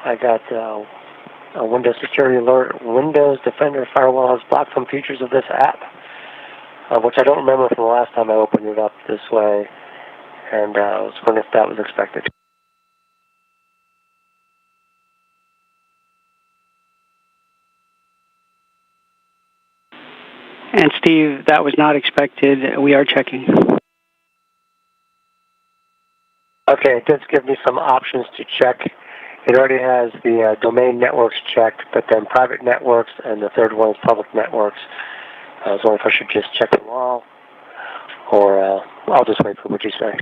I got a Windows Security Alert. Windows Defender Firewall has blocked some features of this app, which I don't remember from the last time I opened it up this way, and I was wondering if that was expected. And Steve, that was not expected. We are checking. Okay, it does give me some options to check. It already has the domain networks checked, but then private networks, and the third one is public networks. I was wondering if I should just check them all, or I'll just wait for what you say.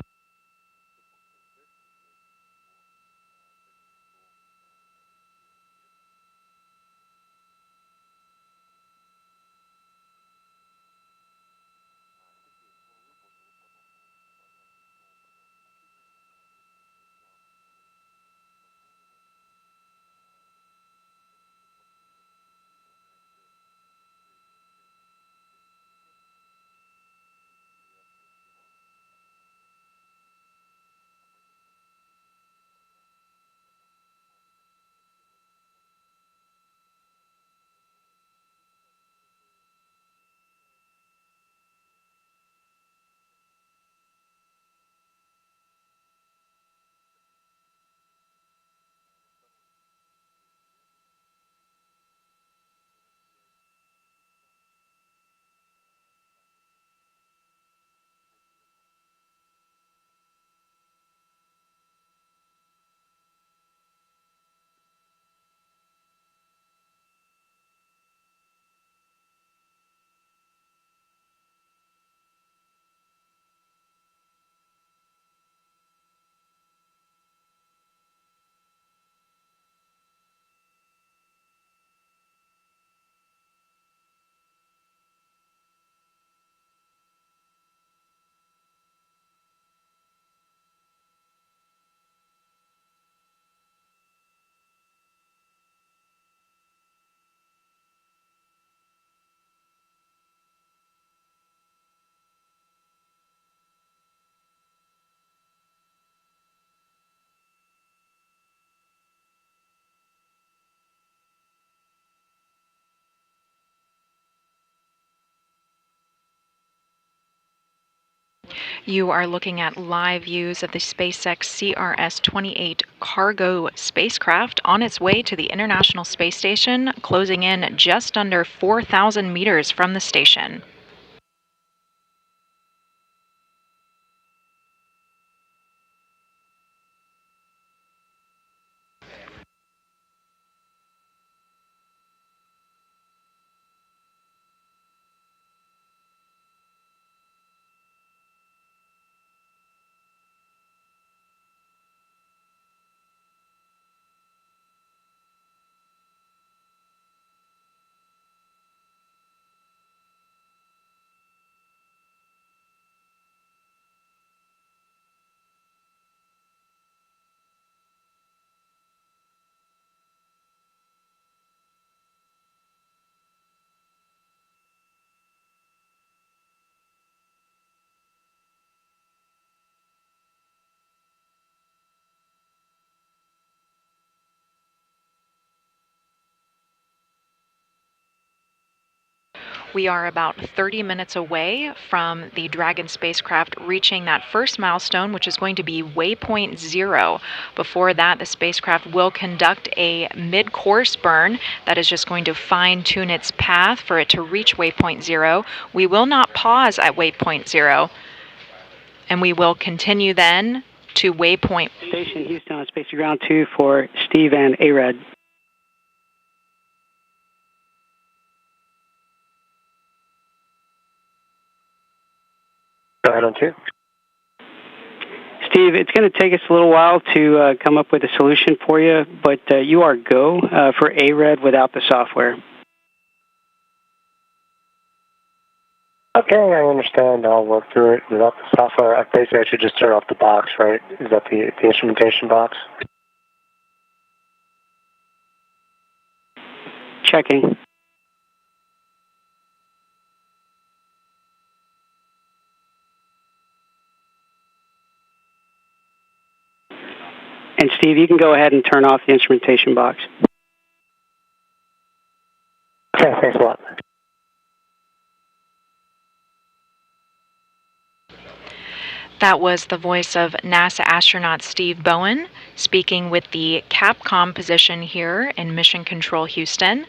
You are looking at live views of the SpaceX CRS-28 cargo spacecraft on its way to the International Space Station, closing in just under 4,000 meters from the station. We are about 30 minutes away from the Dragon spacecraft reaching that first milestone, which is going to be waypoint 0. Before that, the spacecraft will conduct a mid-course burn that is just going to fine-tune its path for it to reach waypoint 0. We will not pause at waypoint 0, and we will continue then to waypoint. Station Houston on Space to Ground 2 for Steve and ARED. Go ahead on 2. Steve, it's going to take us a little while to come up with a solution for you, but you are go for ARED without the software. Okay, I understand. I'll work through it without the software. Basically, I should just turn off the box, right? Is that the instrumentation box? Checking. And Steve, you can go ahead and turn off the instrumentation box. Okay, thanks a lot. That was the voice of NASA astronaut Steve Bowen speaking with the Capcom position here in Mission Control Houston.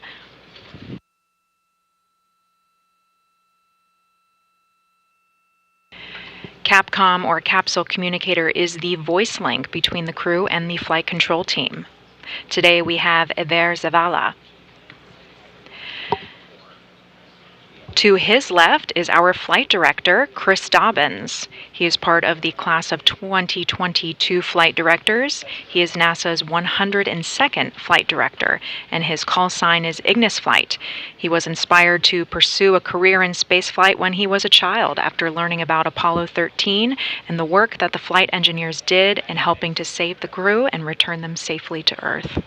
Capcom, or capsule communicator, is the voice link between the crew and the flight control team. Today we have Eber Zavala. To his left is our flight director, Chris Dobbins. He is part of the class of 2022 flight directors. He is NASA's 102nd flight director, and his call sign is Ignis Flight. He was inspired to pursue a career in spaceflight when he was a child after learning about Apollo 13 and the work that the flight engineers did in helping to save the crew and return them safely to Earth.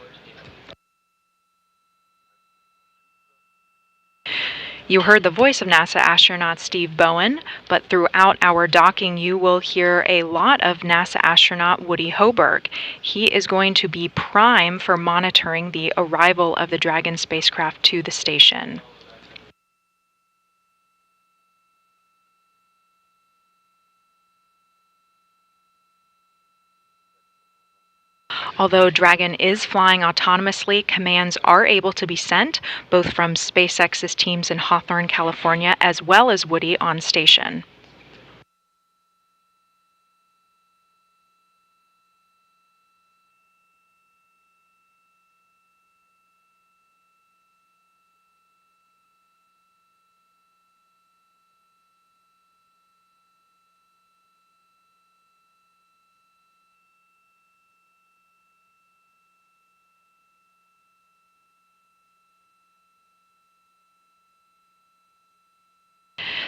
You heard the voice of NASA astronaut Steve Bowen, but throughout our docking you will hear a lot of NASA astronaut Woody Hoburg. He is going to be prime for monitoring the arrival of the Dragon spacecraft to the station. Although Dragon is flying autonomously, commands are able to be sent, both from SpaceX's teams in Hawthorne, California, as well as Woody on station.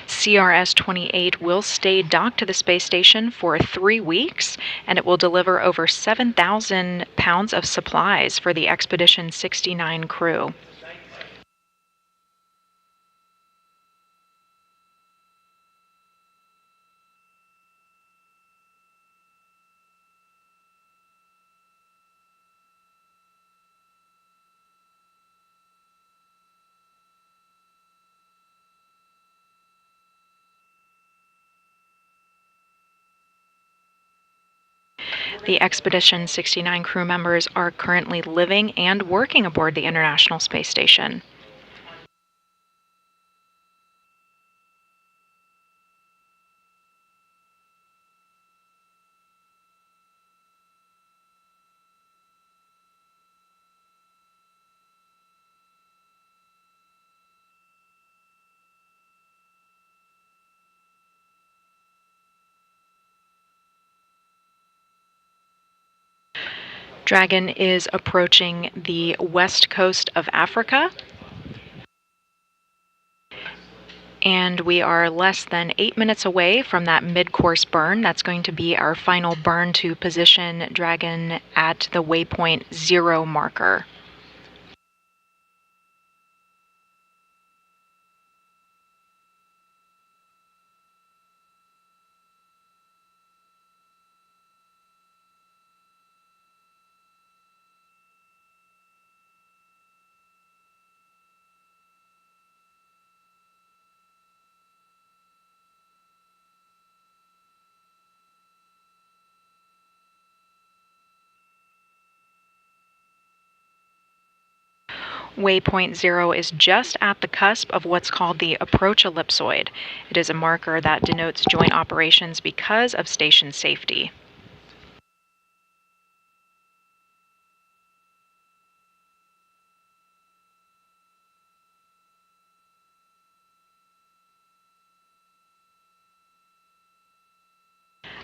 CRS-28 will stay docked to the space station for 3 weeks, and it will deliver over 7,000 pounds of supplies for the Expedition 69 crew. The Expedition 69 crew members are currently living and working aboard the International Space Station. Dragon is approaching the west coast of Africa, and we are less than 8 minutes away from that mid-course burn. That's going to be our final burn to position Dragon at the waypoint 0 marker. Waypoint 0 is just at the cusp of what's called the approach ellipsoid. It is a marker that denotes joint operations because of station safety.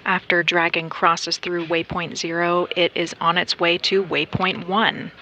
After Dragon crosses through waypoint 0, it is on its way to waypoint 1.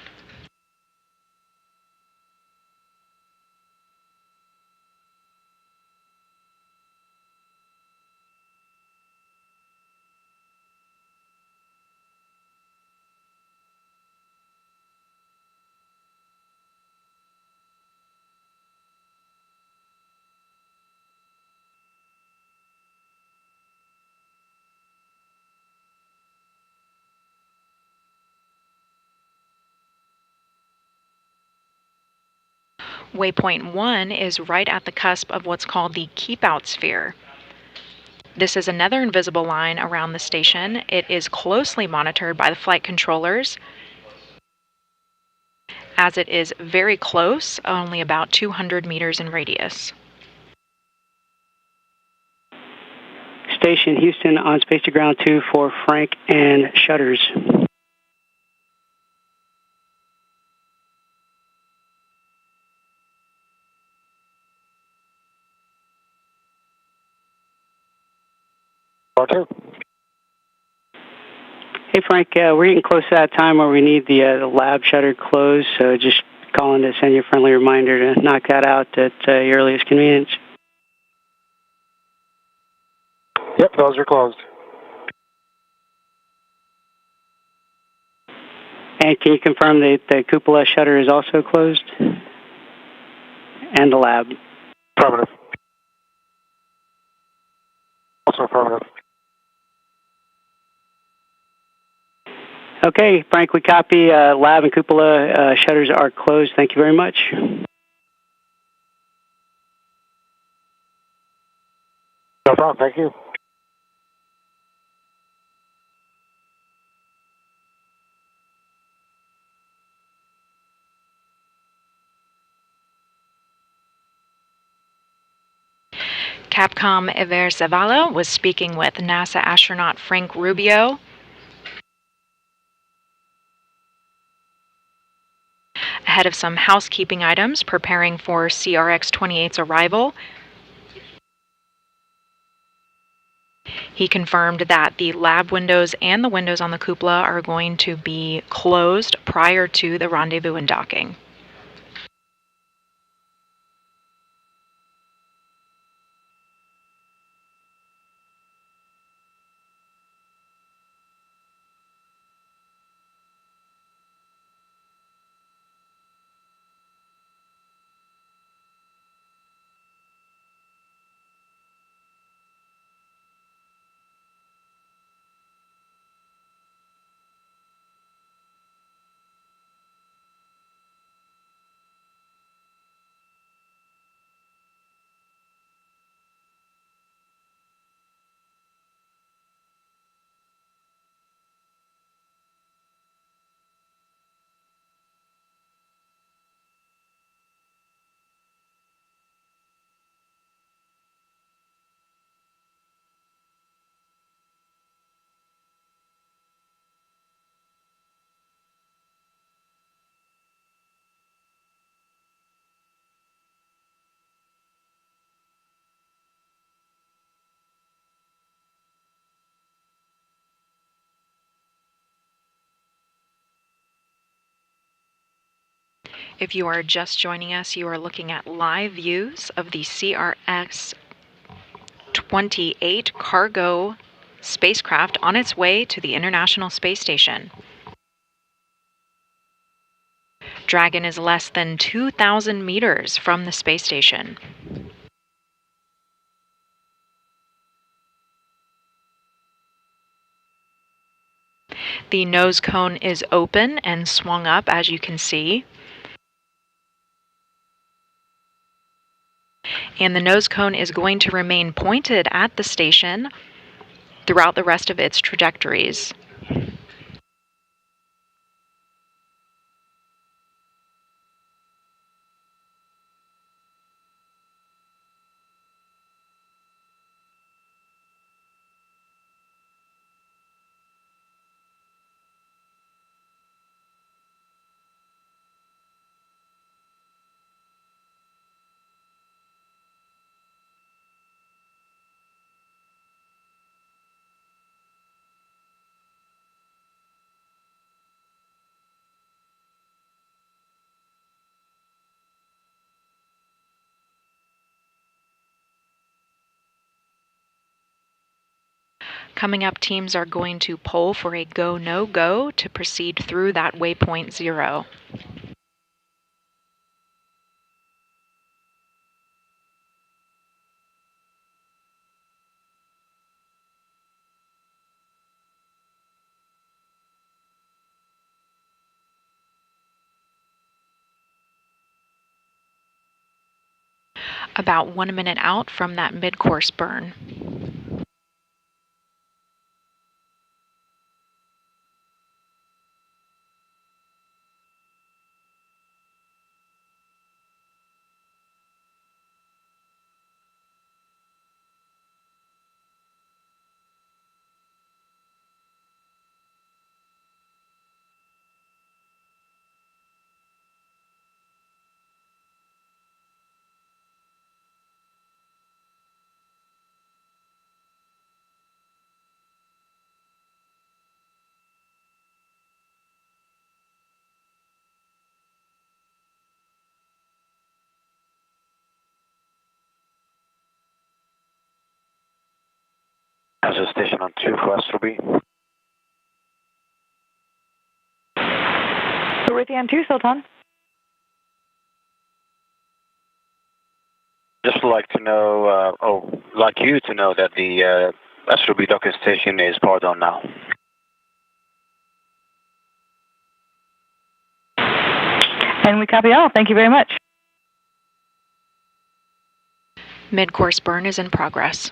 Waypoint 1 is right at the cusp of what's called the keep out sphere. This is another invisible line around the station. It is closely monitored by the flight controllers, as it is very close, only about 200 meters in radius. Station Houston on Space to Ground 2 for Frank and shutters. Roger. Hey Frank, we're getting close to that time where we need the lab shutter closed, so just calling to send you a friendly reminder to knock that out at your earliest convenience. Yep, those are closed. And can you confirm that the cupola shutter is also closed? And the lab? Affirmative. Also affirmative. Okay, Frank, we copy. Lab and cupola shutters are closed. Thank you very much. No problem. Thank you. Capcom Iver Zavala was speaking with NASA astronaut Frank Rubio. Ahead of some housekeeping items preparing for CRX-28's arrival. He confirmed that the lab windows and the windows on the cupola are going to be closed prior to the rendezvous and docking. If you are just joining us, you are looking at live views of the CRX-28 cargo spacecraft on its way to the International Space Station. Dragon is less than 2,000 meters from the space station. The nose cone is open and swung up, as you can see. And the nose cone is going to remain pointed at the station throughout the rest of its trajectories. Coming up, teams are going to poll for a go, no go to proceed through that waypoint 0. about 1 minute out from that mid-course burn. As a station on 2 for Astrobee. Meridian 2, Sultan. Just like to know, like you to know that the Astrobee docking station is powered on now. And we copy all. Thank you very much. Mid-course burn is in progress.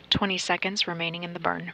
"20 seconds remaining in the burn.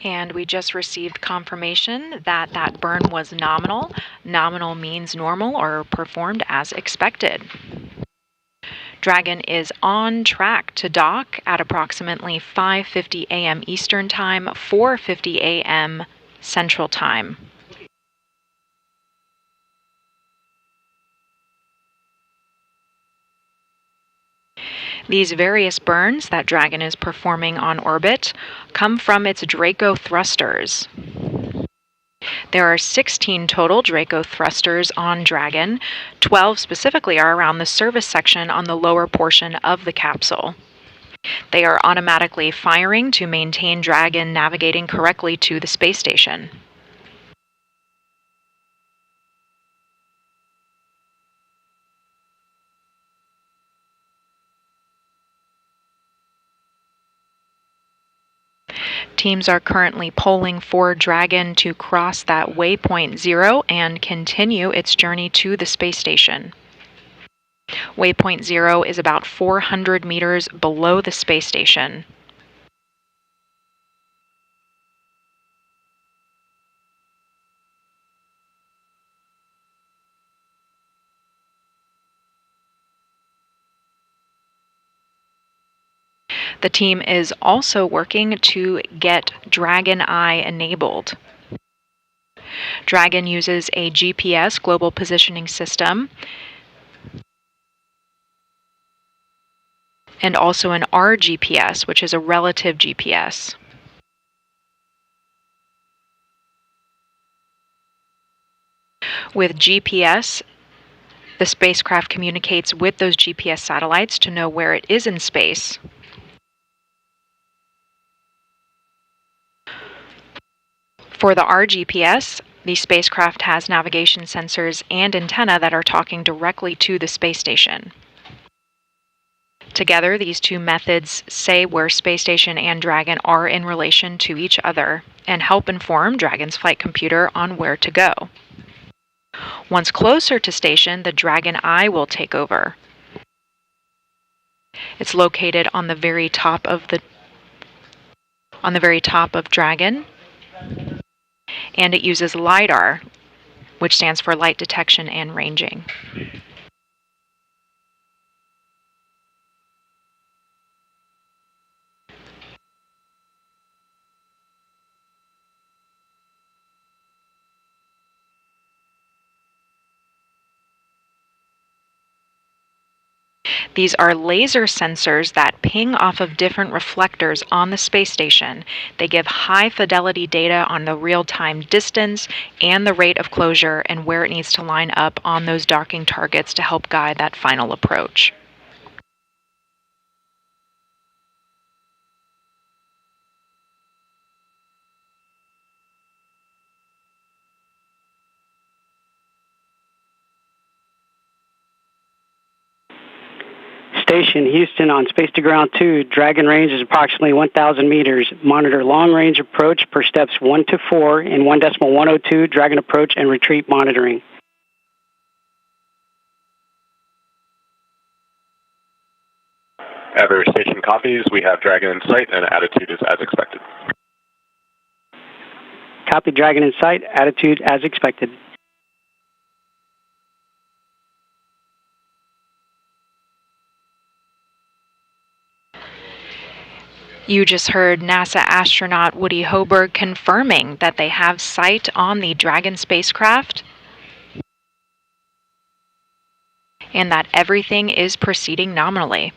And we just received confirmation that that burn was nominal. Nominal means normal or performed as expected. Dragon is on track to dock at approximately 5:50 a.m. Eastern Time, 4:50 a.m. Central Time. These various burns that Dragon is performing on orbit come from its Draco thrusters. There are 16 total Draco thrusters on Dragon. 12 specifically are around the service section on the lower portion of the capsule. They are automatically firing to maintain Dragon navigating correctly to the space station. Teams are currently polling for Dragon to cross that waypoint 0 and continue its journey to the space station. Waypoint 0 is about 400 meters below the space station. The team is also working to get Dragon Eye enabled. Dragon uses a GPS, Global Positioning System, and also an RGPS, which is a relative GPS. With GPS, the spacecraft communicates with those GPS satellites to know where it is in space. For the RGPS, the spacecraft has navigation sensors and antenna that are talking directly to the space station. Together, these two methods say where space station and Dragon are in relation to each other and help inform Dragon's flight computer on where to go. Once closer to station, the Dragon Eye will take over. It's located on the very top of Dragon, and it uses LiDAR, which stands for light detection and ranging. These are laser sensors that ping off of different reflectors on the space station. They give high fidelity data on the real-time distance and the rate of closure and where it needs to line up on those docking targets to help guide that final approach. Station Houston on Space to Ground 2. Dragon range is approximately 1,000 meters. Monitor long range approach per steps 1 to 4 in 1.102 Dragon approach and retreat monitoring. Every station copies. We have Dragon in sight and attitude is as expected. Copy, Dragon in sight. Attitude as expected. You just heard NASA astronaut Woody Hoberg confirming that they have sight on the Dragon spacecraft and that everything is proceeding nominally.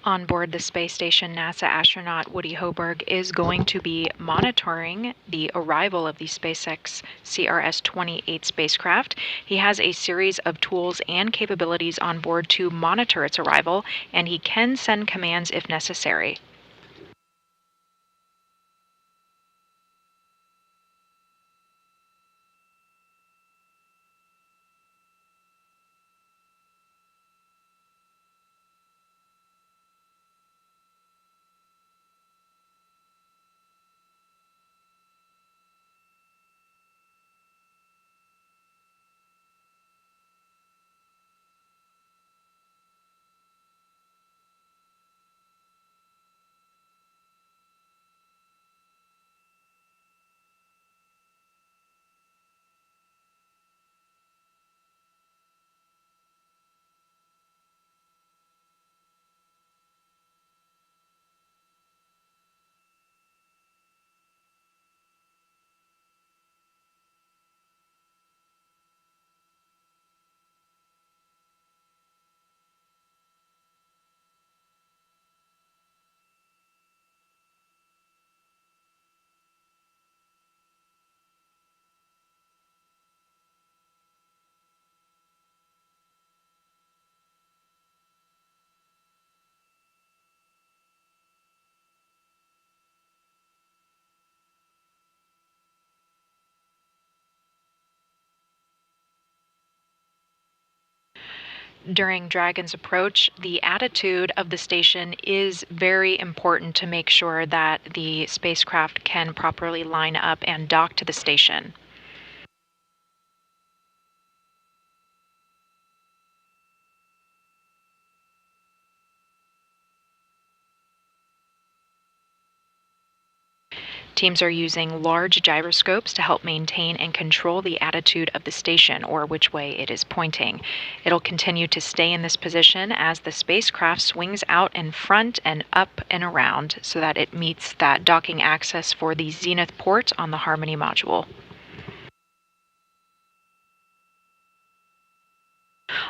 On board the space station, NASA astronaut Woody Hoberg is going to be monitoring the arrival of the SpaceX CRS-28 spacecraft. He has a series of tools and capabilities on board to monitor its arrival, and he can send commands if necessary. During Dragon's approach, the attitude of the station is very important to make sure that the spacecraft can properly line up and dock to the station. Teams are using large gyroscopes to help maintain and control the attitude of the station, or which way it is pointing. It'll continue to stay in this position as the spacecraft swings out in front and up and around so that it meets that docking access for the Zenith port on the Harmony module.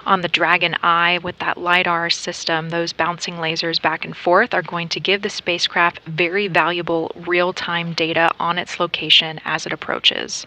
On the Dragon Eye, with that LiDAR system, those bouncing lasers back and forth are going to give the spacecraft very valuable real-time data on its location as it approaches.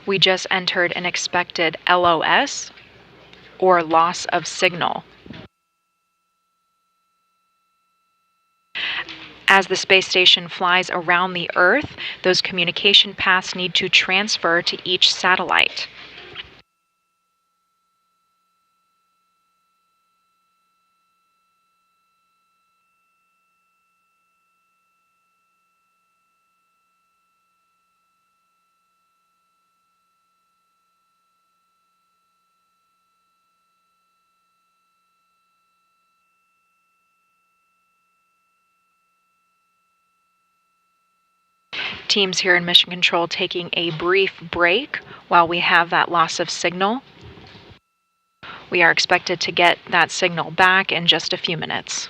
We just entered an expected LOS, or loss of signal. As the space station flies around the Earth, those communication paths need to transfer to each satellite. Teams here in Mission Control taking a brief break while we have that loss of signal. We are expected to get that signal back in just a few minutes.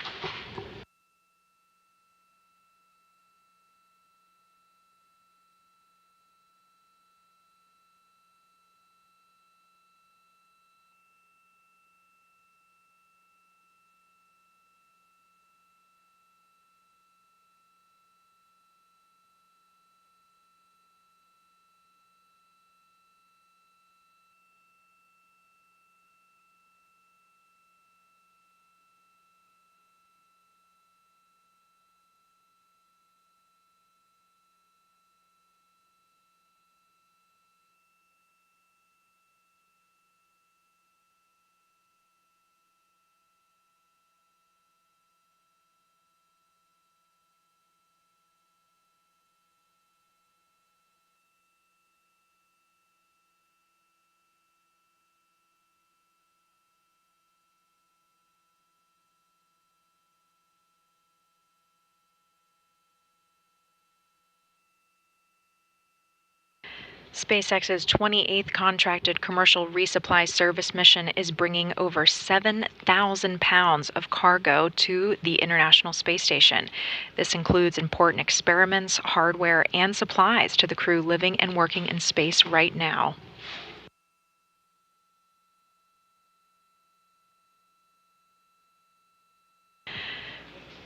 SpaceX's 28th contracted commercial resupply service mission is bringing over 7,000 pounds of cargo to the International Space Station. This includes important experiments, hardware, and supplies to the crew living and working in space right now.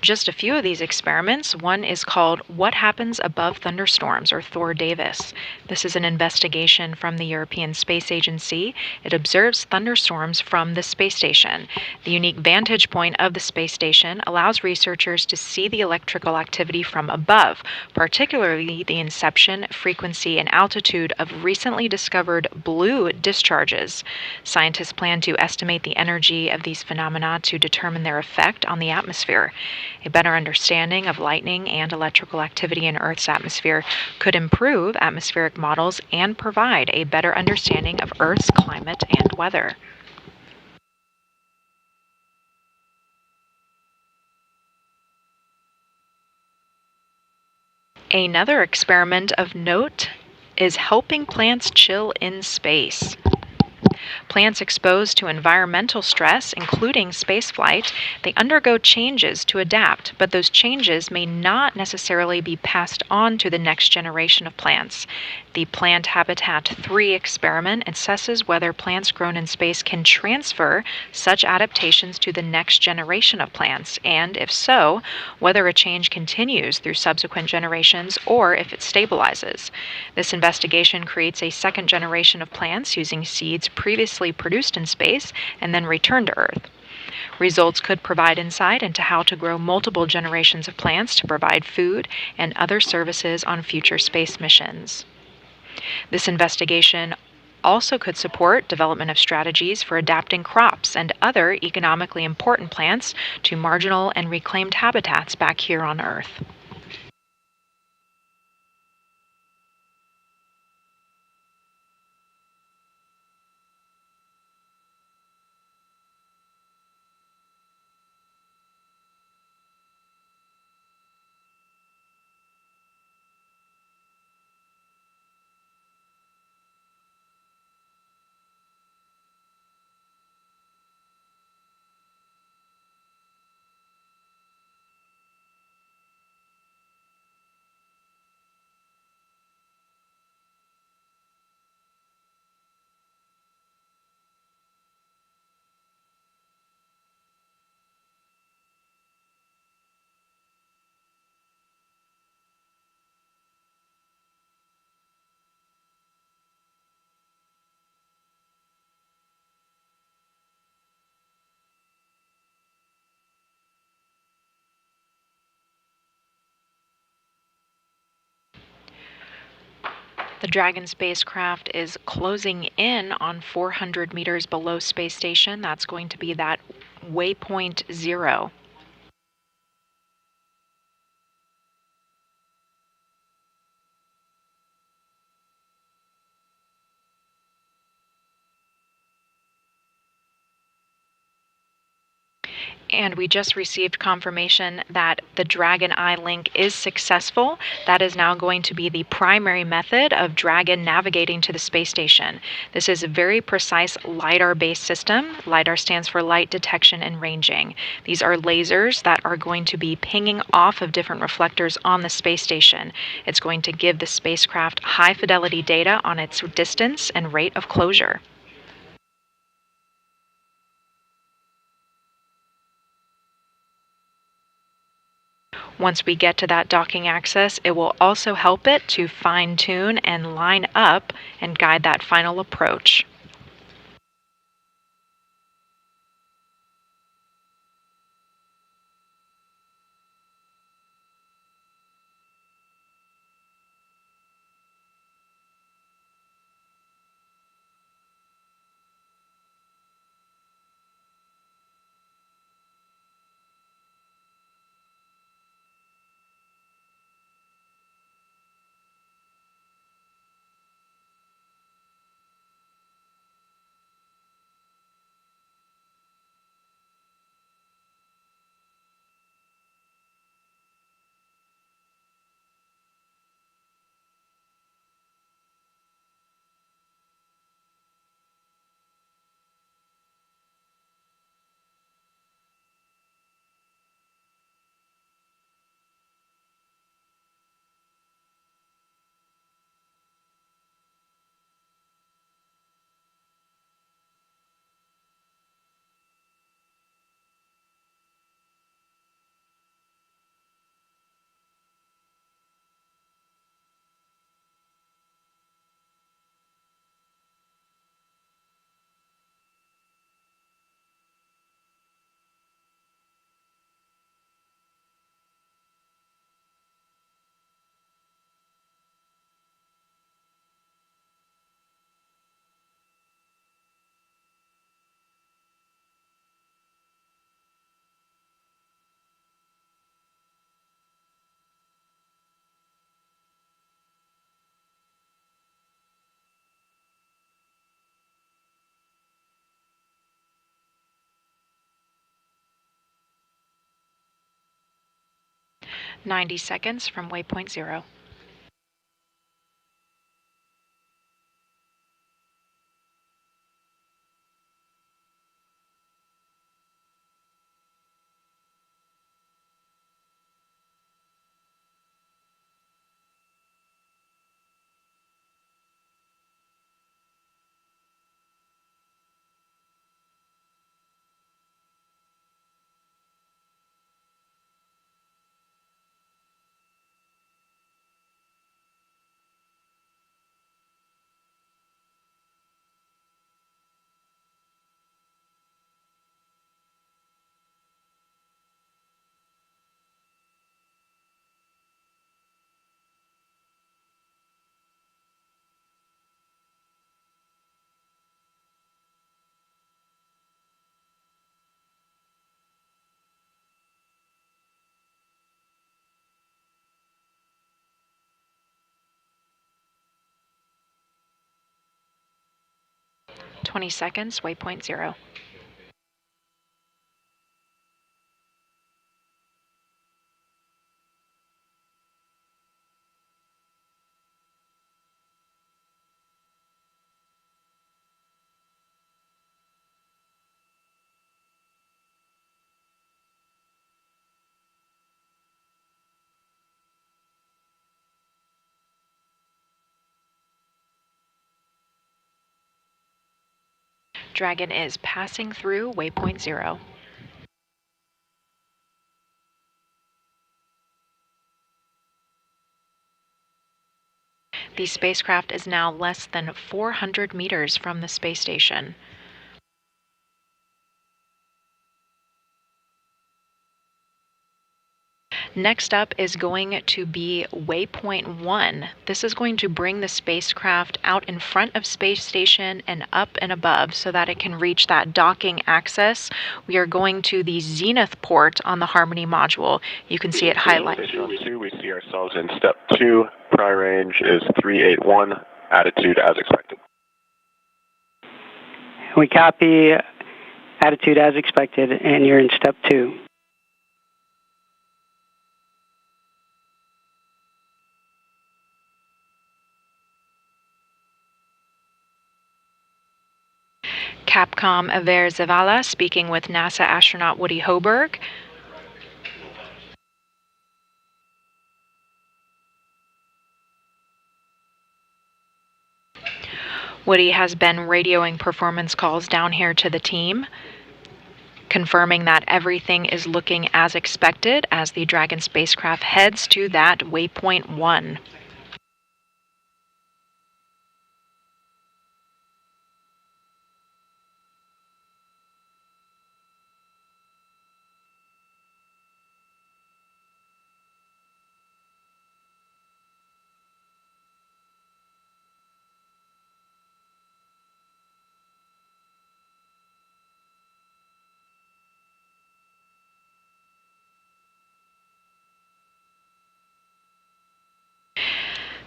Just a few of these experiments. One is called What Happens Above Thunderstorms, or Thor Davis. This is an investigation from the European Space Agency. It observes thunderstorms from the space station. The unique vantage point of the space station allows researchers to see the electrical activity from above, particularly the inception, frequency, and altitude of recently discovered blue discharges. Scientists plan to estimate the energy of these phenomena to determine their effect on the atmosphere. A better understanding of lightning and electrical activity in Earth's atmosphere could improve atmospheric models and provide a better understanding of Earth's climate and weather. Another experiment of note is helping plants chill in space. Plants exposed to environmental stress, including spaceflight, they undergo changes to adapt, but those changes may not necessarily be passed on to the next generation of plants. The Plant Habitat 3 experiment assesses whether plants grown in space can transfer such adaptations to the next generation of plants, and if so, whether a change continues through subsequent generations or if it stabilizes. This investigation creates a second generation of plants using seeds previously produced in space and then returned to Earth. Results could provide insight into how to grow multiple generations of plants to provide food and other services on future space missions. This investigation also could support development of strategies for adapting crops and other economically important plants to marginal and reclaimed habitats back here on Earth. The Dragon spacecraft is closing in on 400 meters below space station. That's going to be that waypoint 0. And we just received confirmation that the Dragon Eye link is successful. That is now going to be the primary method of Dragon navigating to the space station. This is a very precise LiDAR-based system. LiDAR stands for light detection and ranging. These are lasers that are going to be pinging off of different reflectors on the space station. It's going to give the spacecraft high-fidelity data on its distance and rate of closure. Once we get to that docking axis, it will also help it to fine-tune and line up and guide that final approach. "90 seconds from waypoint 0. 20 seconds, waypoint 0. Dragon is passing through waypoint 0. The spacecraft is now less than 400 meters from the space station. Next up is going to be waypoint 1. This is going to bring the spacecraft out in front of space station and up and above so that it can reach that docking access. We are going to the zenith port on the Harmony module. You can see it highlighted. Station 2, we see ourselves in step 2. Pry range is 381, attitude as expected. We copy attitude as expected, and you're in step 2. Capcom Aver Zavala speaking with NASA astronaut Woody Hoberg. Woody has been radioing performance calls down here to the team, confirming that everything is looking as expected as the Dragon spacecraft heads to that waypoint 1.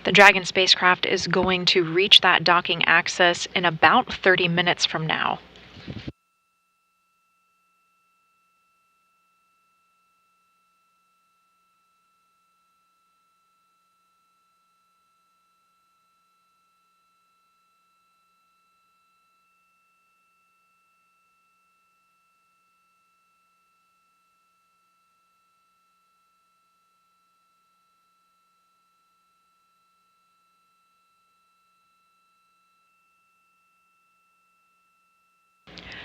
The Dragon spacecraft is going to reach that docking access in about 30 minutes from now.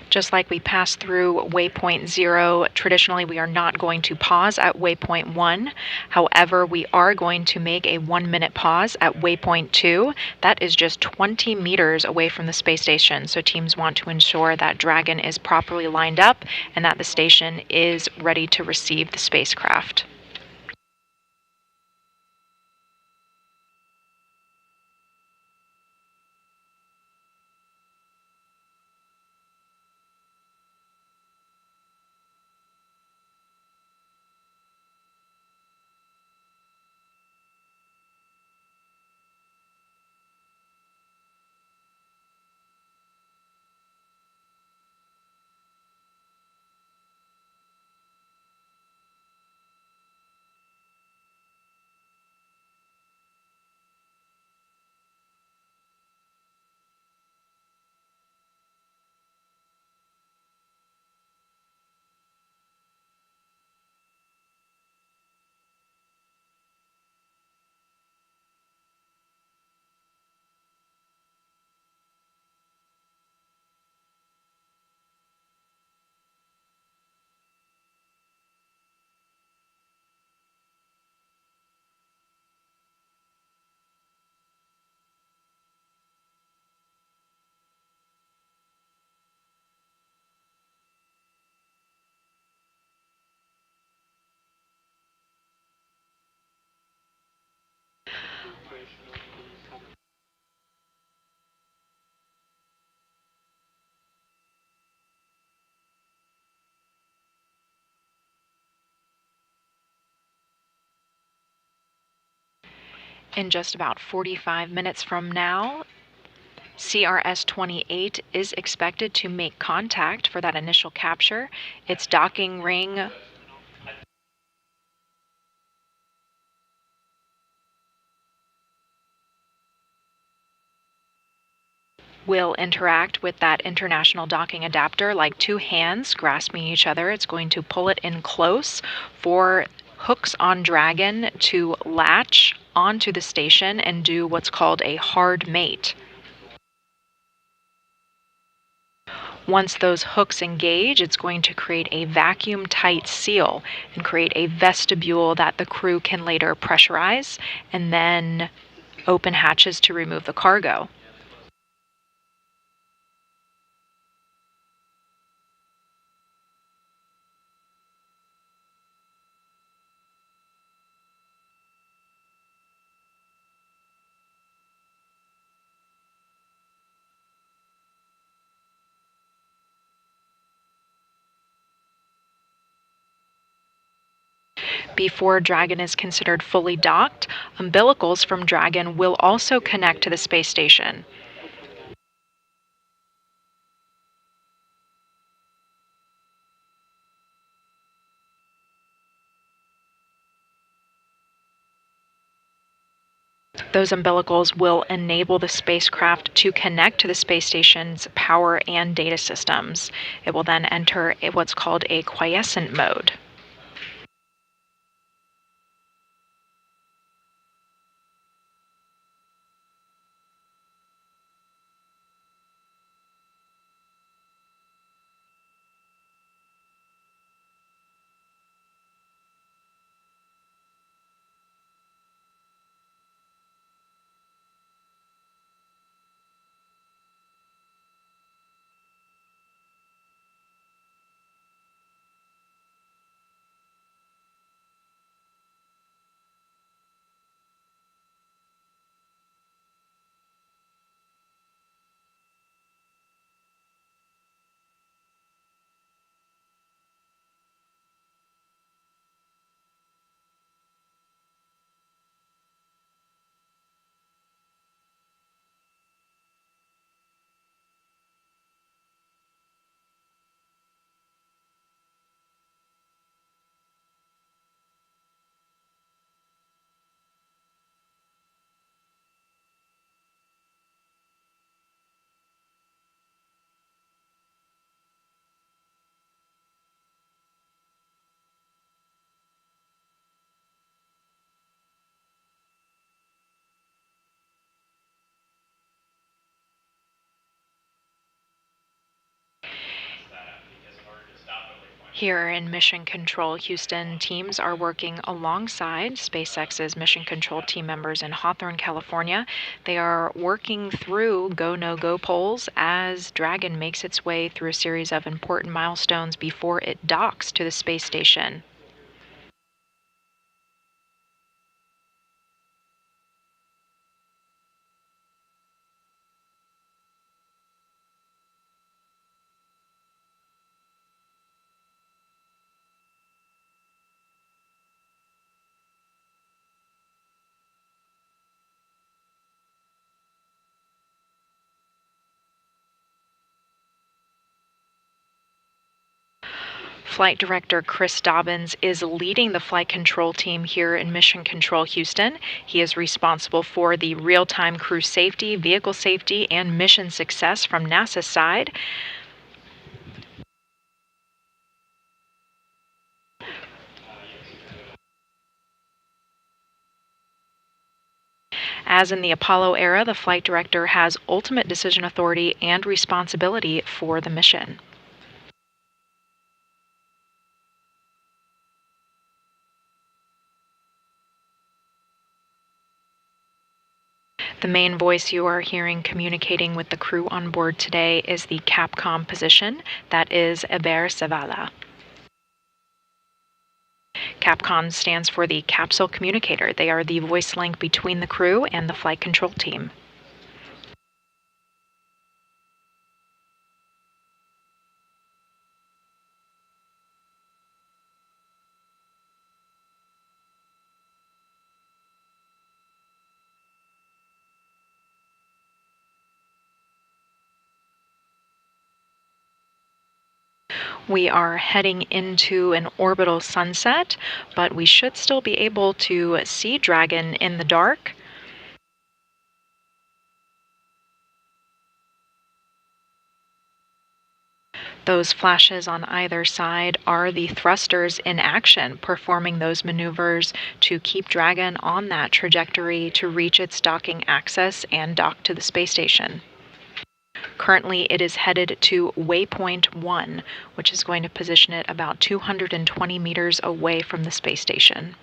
Just like we passed through waypoint 0, traditionally we are not going to pause at waypoint 1. However, we are going to make a 1-minute pause at waypoint 2. That is just 20 meters away from the space station. So teams want to ensure that Dragon is properly lined up and that the station is ready to receive the spacecraft. In just about 45 minutes from now, CRS-28 is expected to make contact for that initial capture. Its docking ring will interact with that international docking adapter like two hands grasping each other. It's going to pull it in close for hooks on Dragon to latch onto the station and do what's called a hard mate. Once those hooks engage, it's going to create a vacuum-tight seal and create a vestibule that the crew can later pressurize and then open hatches to remove the cargo. Before Dragon is considered fully docked, umbilicals from Dragon will also connect to the space station. Those umbilicals will enable the spacecraft to connect to the space station's power and data systems. It will then enter what's called a quiescent mode. Here in Mission Control Houston, teams are working alongside SpaceX's Mission Control team members in Hawthorne, California. They are working through go, no-go polls as Dragon makes its way through a series of important milestones before it docks to the space station. Flight Director Chris Dobbins is leading the flight control team here in Mission Control Houston. He is responsible for the real-time crew safety, vehicle safety, and mission success from NASA's side. As in the Apollo era, the flight director has ultimate decision authority and responsibility for the mission. The main voice you are hearing communicating with the crew on board today is the Capcom position, that is Eber Zavala. Capcom stands for the Capsule Communicator. They are the voice link between the crew and the flight control team. We are heading into an orbital sunset, but we should still be able to see Dragon in the dark. Those flashes on either side are the thrusters in action, performing those maneuvers to keep Dragon on that trajectory to reach its docking axis and dock to the space station. Currently, it is headed to waypoint 1, which is going to position it about 220 meters away from the space station.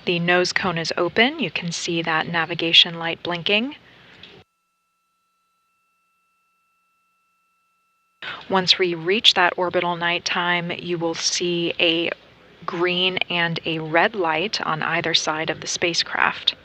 The nose cone is open. You can see that navigation light blinking. Once we reach that orbital nighttime, you will see a green and a red light on either side of the spacecraft.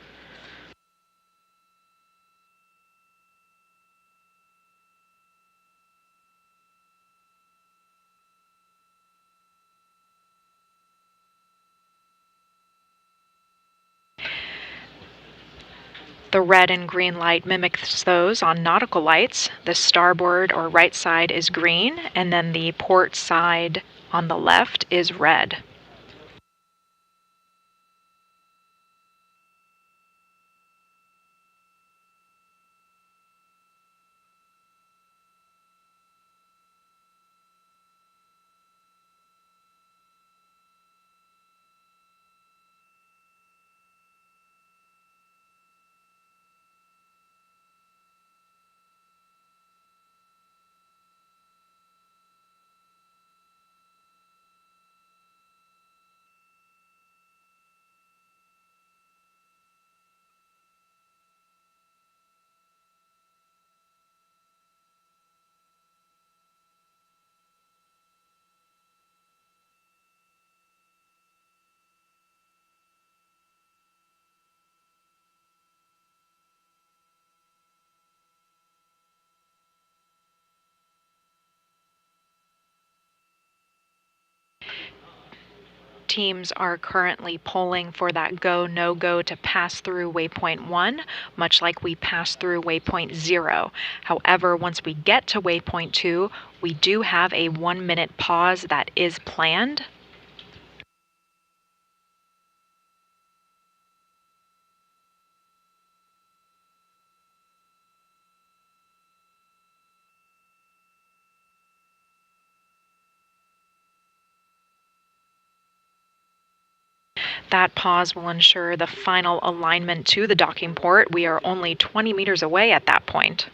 The red and green light mimics those on nautical lights. The starboard or right side is green, and then the port side on the left is red. Teams are currently polling for that go, no-go to pass through waypoint 1, much like we passed through waypoint 0. However, once we get to waypoint 2, we do have a 1-minute pause that is planned. That pause will ensure the final alignment to the docking port. We are only 20 meters away at that point.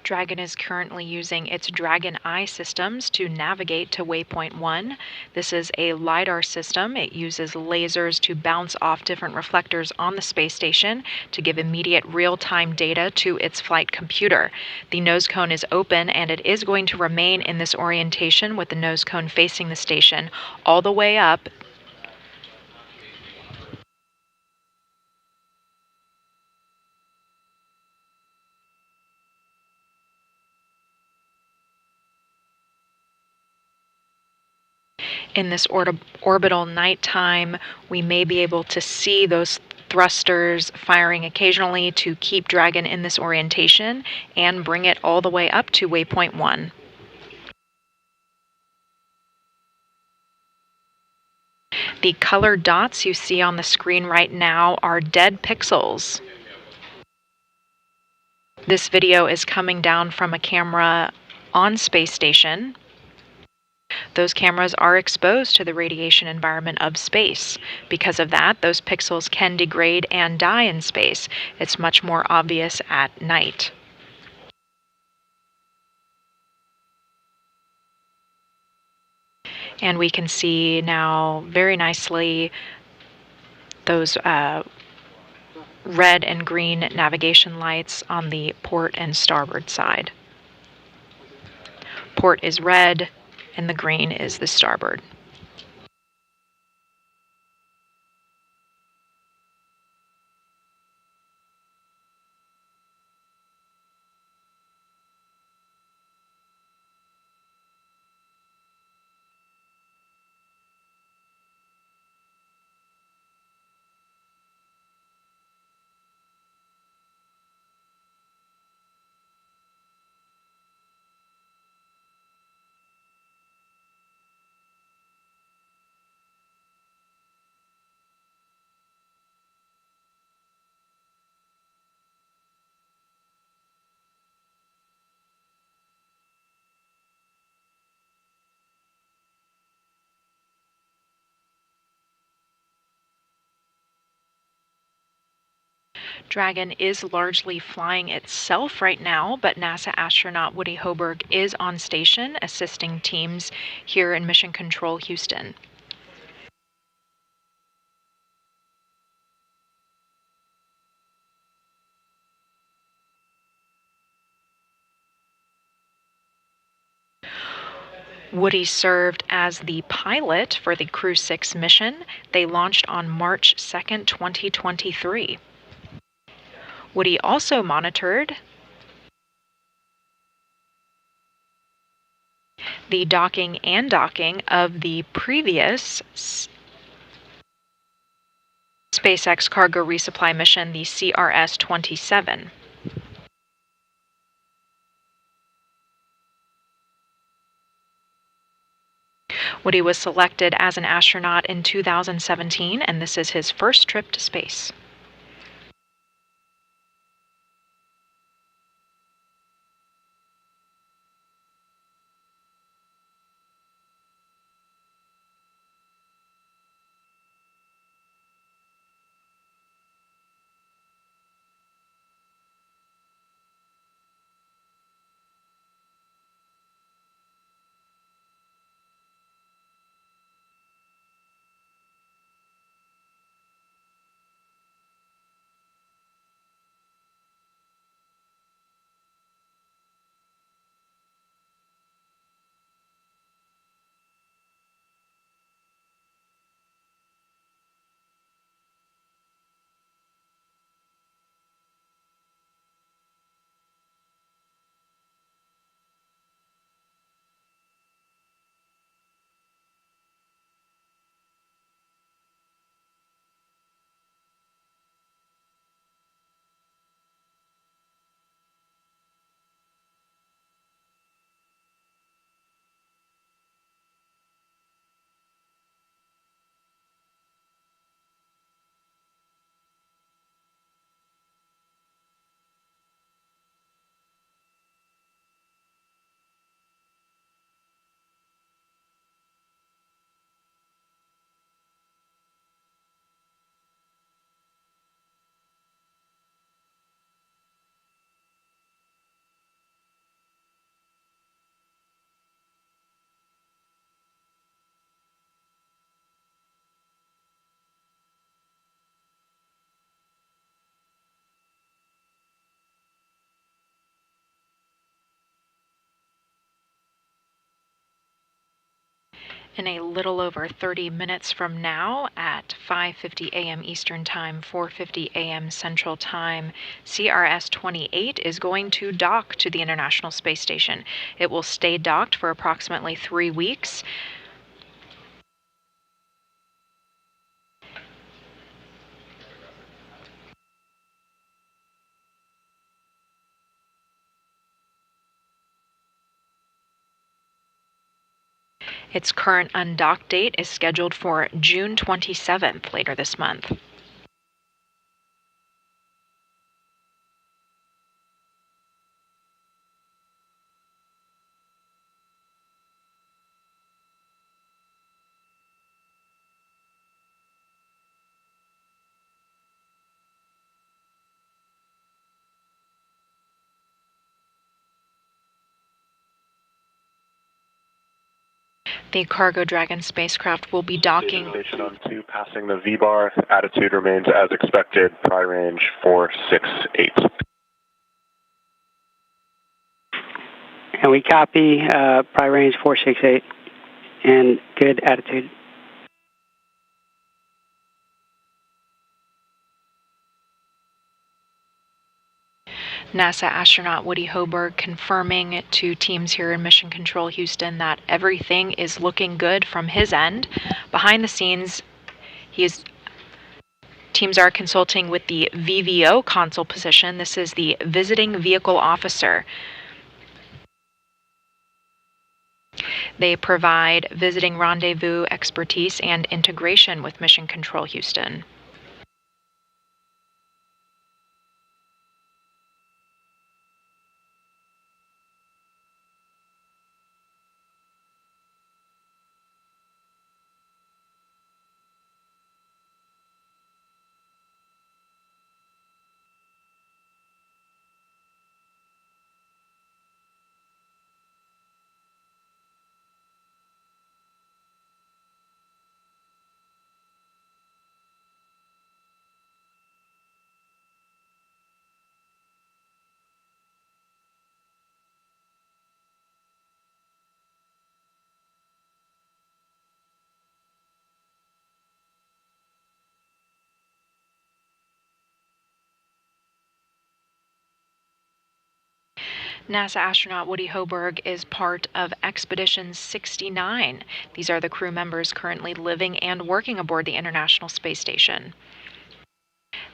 Dragon is currently using its Dragon Eye systems to navigate to waypoint 1. This is a LiDAR system. It uses lasers to bounce off different reflectors on the space station to give immediate real-time data to its flight computer. The nose cone is open, and it is going to remain in this orientation with the nose cone facing the station all the way up. In this orbital nighttime, we may be able to see those thrusters firing occasionally to keep Dragon in this orientation and bring it all the way up to waypoint 1. The colored dots you see on the screen right now are dead pixels. This video is coming down from a camera on space station. Those cameras are exposed to the radiation environment of space. Because of that, those pixels can degrade and die in space. It's much more obvious at night. And we can see now very nicely those red and green navigation lights on the port and starboard side. Port is red and the green is the starboard. Dragon is largely flying itself right now, but NASA astronaut Woody Hoburg is on station assisting teams here in Mission Control Houston. Woody served as the pilot for the Crew 6 mission. They launched on March 2nd, 2023. Woody also monitored the docking and docking of the previous SpaceX cargo resupply mission, the CRS-27. Woody was selected as an astronaut in 2017, and this is his first trip to space. In a little over 30 minutes from now, at 5:50 a.m. Eastern Time, 4:50 a.m. Central Time, CRS-28 is going to dock to the International Space Station. It will stay docked for approximately 3 weeks. Its current undock date is scheduled for June 27th later this month. The Cargo Dragon spacecraft will be docking. Station on 2, passing the V-bar. Attitude remains as expected. Pri range 468. And we copy Pri range 468 and good attitude. NASA astronaut Woody Hoburg confirming to teams here in Mission Control Houston that everything is looking good from his end. Behind the scenes, teams are consulting with the VVO console position. This is the Visiting Vehicle Officer. They provide visiting rendezvous expertise and integration with Mission Control Houston. NASA astronaut Woody Hoburg is part of Expedition 69. These are the crew members currently living and working aboard the International Space Station.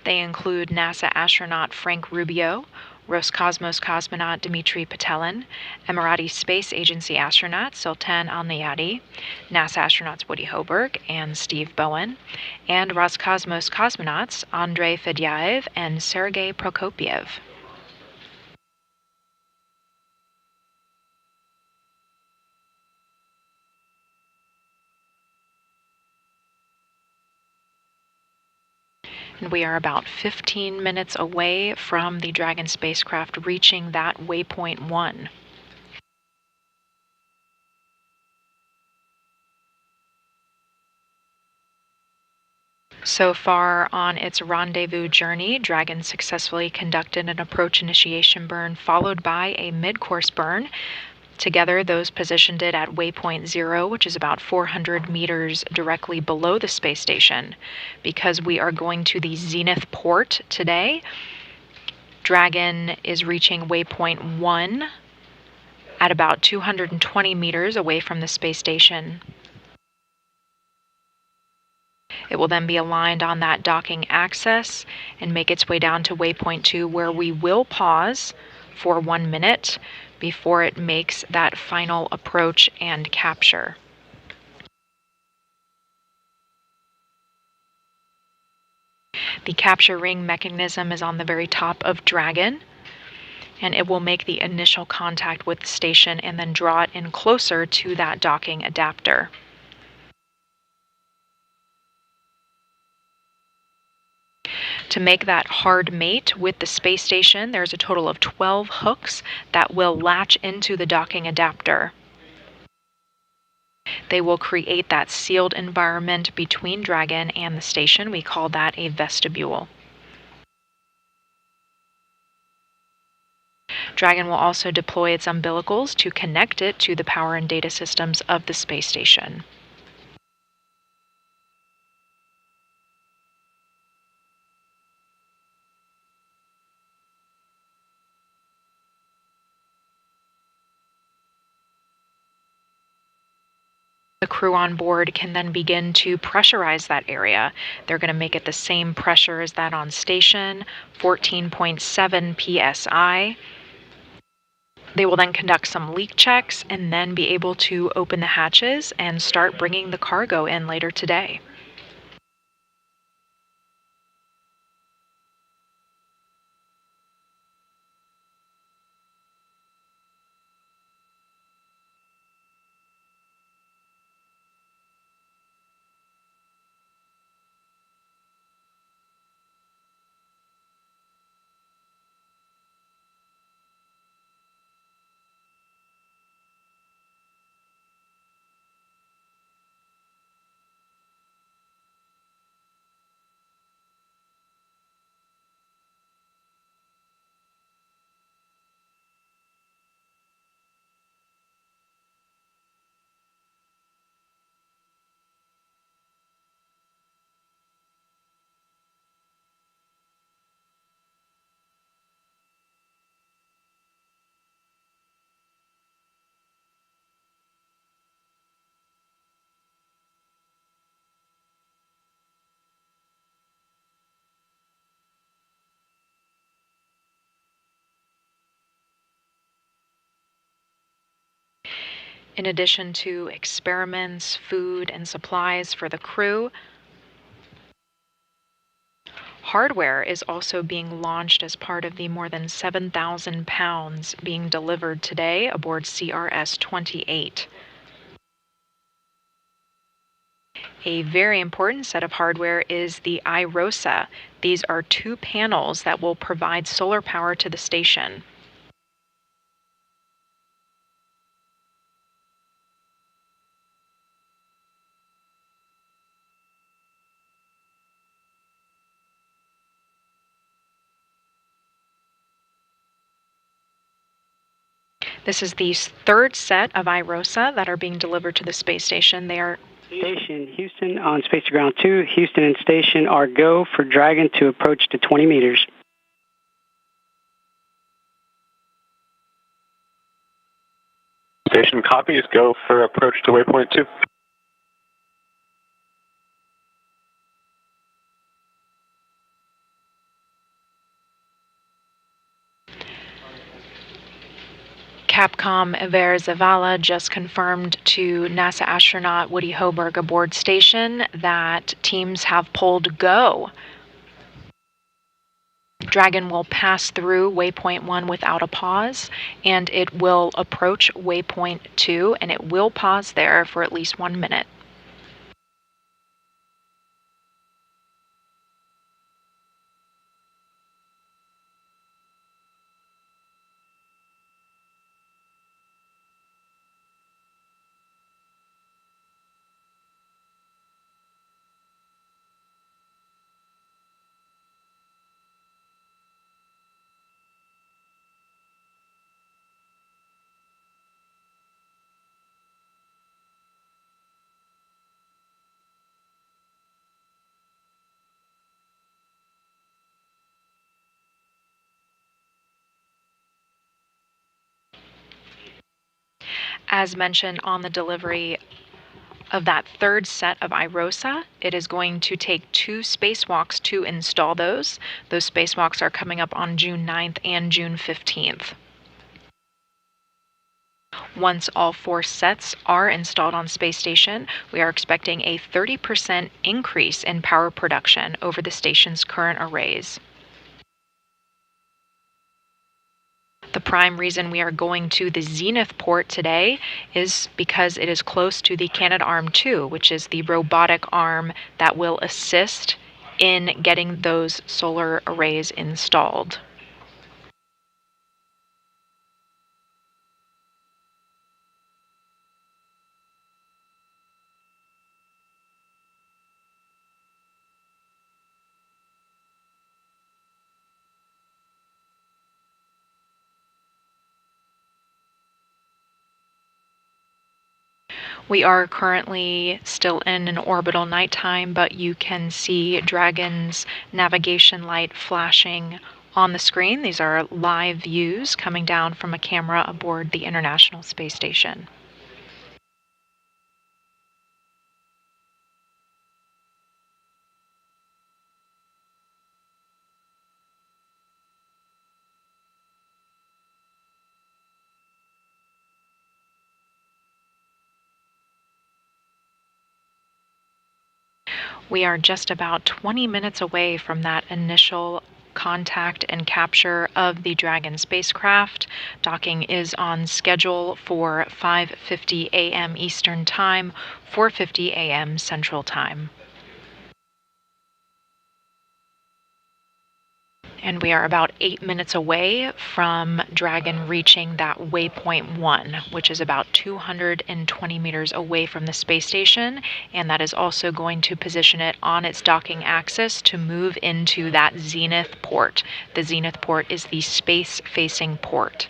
They include NASA astronaut Frank Rubio, Roscosmos cosmonaut Dmitry Petelin, Emirati Space Agency astronaut Sultan Al-Nayati, NASA astronauts Woody Hoburg and Steve Bowen, and Roscosmos cosmonauts Andrei Fedyaev and Sergei Prokopiev. And we are about 15 minutes away from the Dragon spacecraft reaching that waypoint 1. So far on its rendezvous journey, Dragon successfully conducted an approach initiation burn followed by a mid-course burn. Together, those positioned it at waypoint 0, which is about 400 meters directly below the space station. Because we are going to the zenith port today, Dragon is reaching waypoint 1 at about 220 meters away from the space station. It will then be aligned on that docking axis and make its way down to waypoint 2, where we will pause for 1 minute before it makes that final approach and capture. The capture ring mechanism is on the very top of Dragon, and it will make the initial contact with the station and then draw it in closer to that docking adapter. To make that hard mate with the space station, there's a total of 12 hooks that will latch into the docking adapter. They will create that sealed environment between Dragon and the station. We call that a vestibule. Dragon will also deploy its umbilicals to connect it to the power and data systems of the space station. The crew on board can then begin to pressurize that area. They're going to make it the same pressure as that on station, 14.7 psi. They will then conduct some leak checks and then be able to open the hatches and start bringing the cargo in later today. In addition to experiments, food, and supplies for the crew, hardware is also being launched as part of the more than 7,000 pounds being delivered today aboard CRS-28. A very important set of hardware is the iROSA. These are 2 panels that will provide solar power to the station. This is the 3rd set of iROSA that are being delivered to the space station. They are Station Houston on Space to Ground 2. Houston and Station are go for Dragon to approach to 20 meters. Station copies, go for approach to waypoint 2. Capcom Iver Zavala just confirmed to NASA astronaut Woody Hoburg aboard station that teams have pulled go. Dragon will pass through waypoint 1 without a pause, and it will approach waypoint 2, and it will pause there for at least 1 minute. As mentioned on the delivery of that 3rd set of iROSA, it is going to take 2 spacewalks to install those. Those spacewalks are coming up on June 9th and June 15th. Once all 4 sets are installed on space station, we are expecting a 30% increase in power production over the station's current arrays. The prime reason we are going to the Zenith port today is because it is close to the Canadarm2, which is the robotic arm that will assist in getting those solar arrays installed. We are currently still in an orbital nighttime, but you can see Dragon's navigation light flashing on the screen. These are live views coming down from a camera aboard the International Space Station. We are just about 20 minutes away from that initial contact and capture of the Dragon spacecraft. Docking is on schedule for 5:50 a.m. Eastern Time, 4:50 a.m. Central Time. And we are about 8 minutes away from Dragon reaching that waypoint 1, which is about 220 meters away from the space station, and that is also going to position it on its docking axis to move into that zenith port. The zenith port is the space-facing port.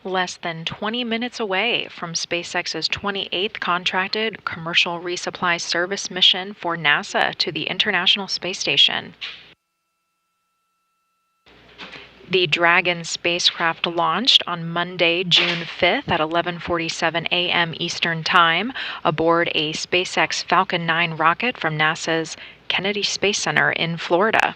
Less than 20 minutes away from SpaceX's 28th contracted commercial resupply service mission for NASA to the International Space Station. The Dragon spacecraft launched on Monday, June 5th at 11:47 a.m. Eastern Time aboard a SpaceX Falcon 9 rocket from NASA's Kennedy Space Center in Florida.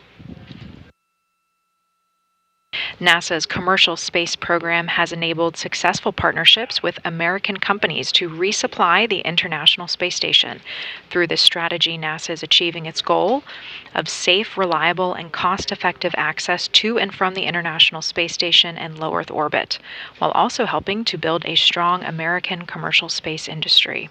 NASA's commercial space program has enabled successful partnerships with American companies to resupply the International Space Station. Through this strategy, NASA is achieving its goal of safe, reliable, and cost-effective access to and from the International Space Station and low Earth orbit, while also helping to build a strong American commercial space industry.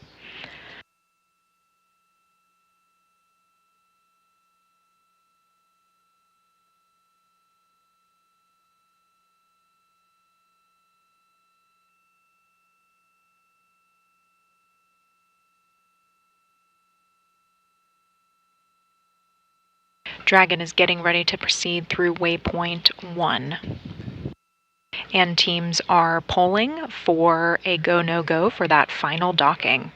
Dragon is getting ready to proceed through waypoint 1. And teams are polling for a go, no go for that final docking.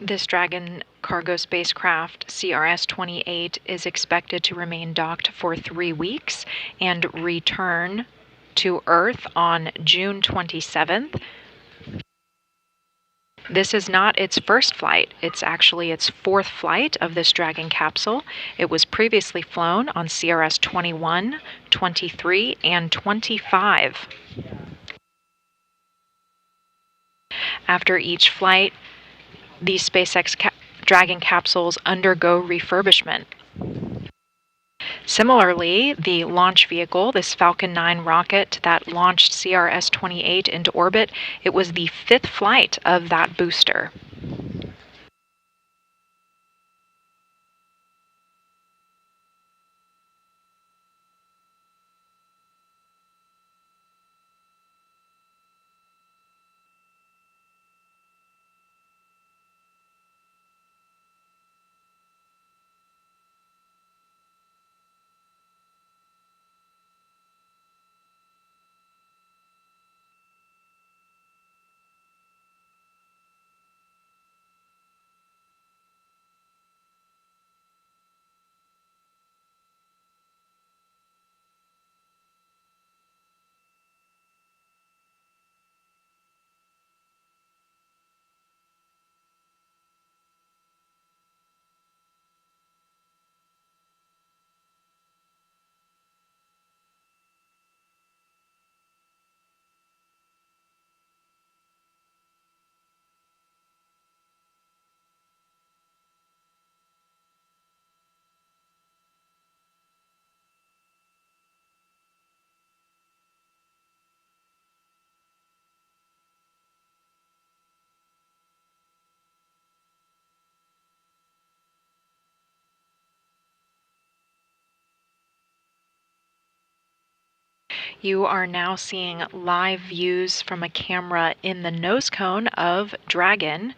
This Dragon cargo spacecraft, CRS-28, is expected to remain docked for 3 weeks and return to Earth on June 27th. This is not its first flight. It's actually its 4th flight of this Dragon capsule. It was previously flown on CRS-21, 23, and 25. After each flight, these SpaceX Dragon capsules undergo refurbishment. Similarly, the launch vehicle, this Falcon 9 rocket that launched CRS-28 into orbit, it was the 5th flight of that booster. You are now seeing live views from a camera in the nose cone of Dragon.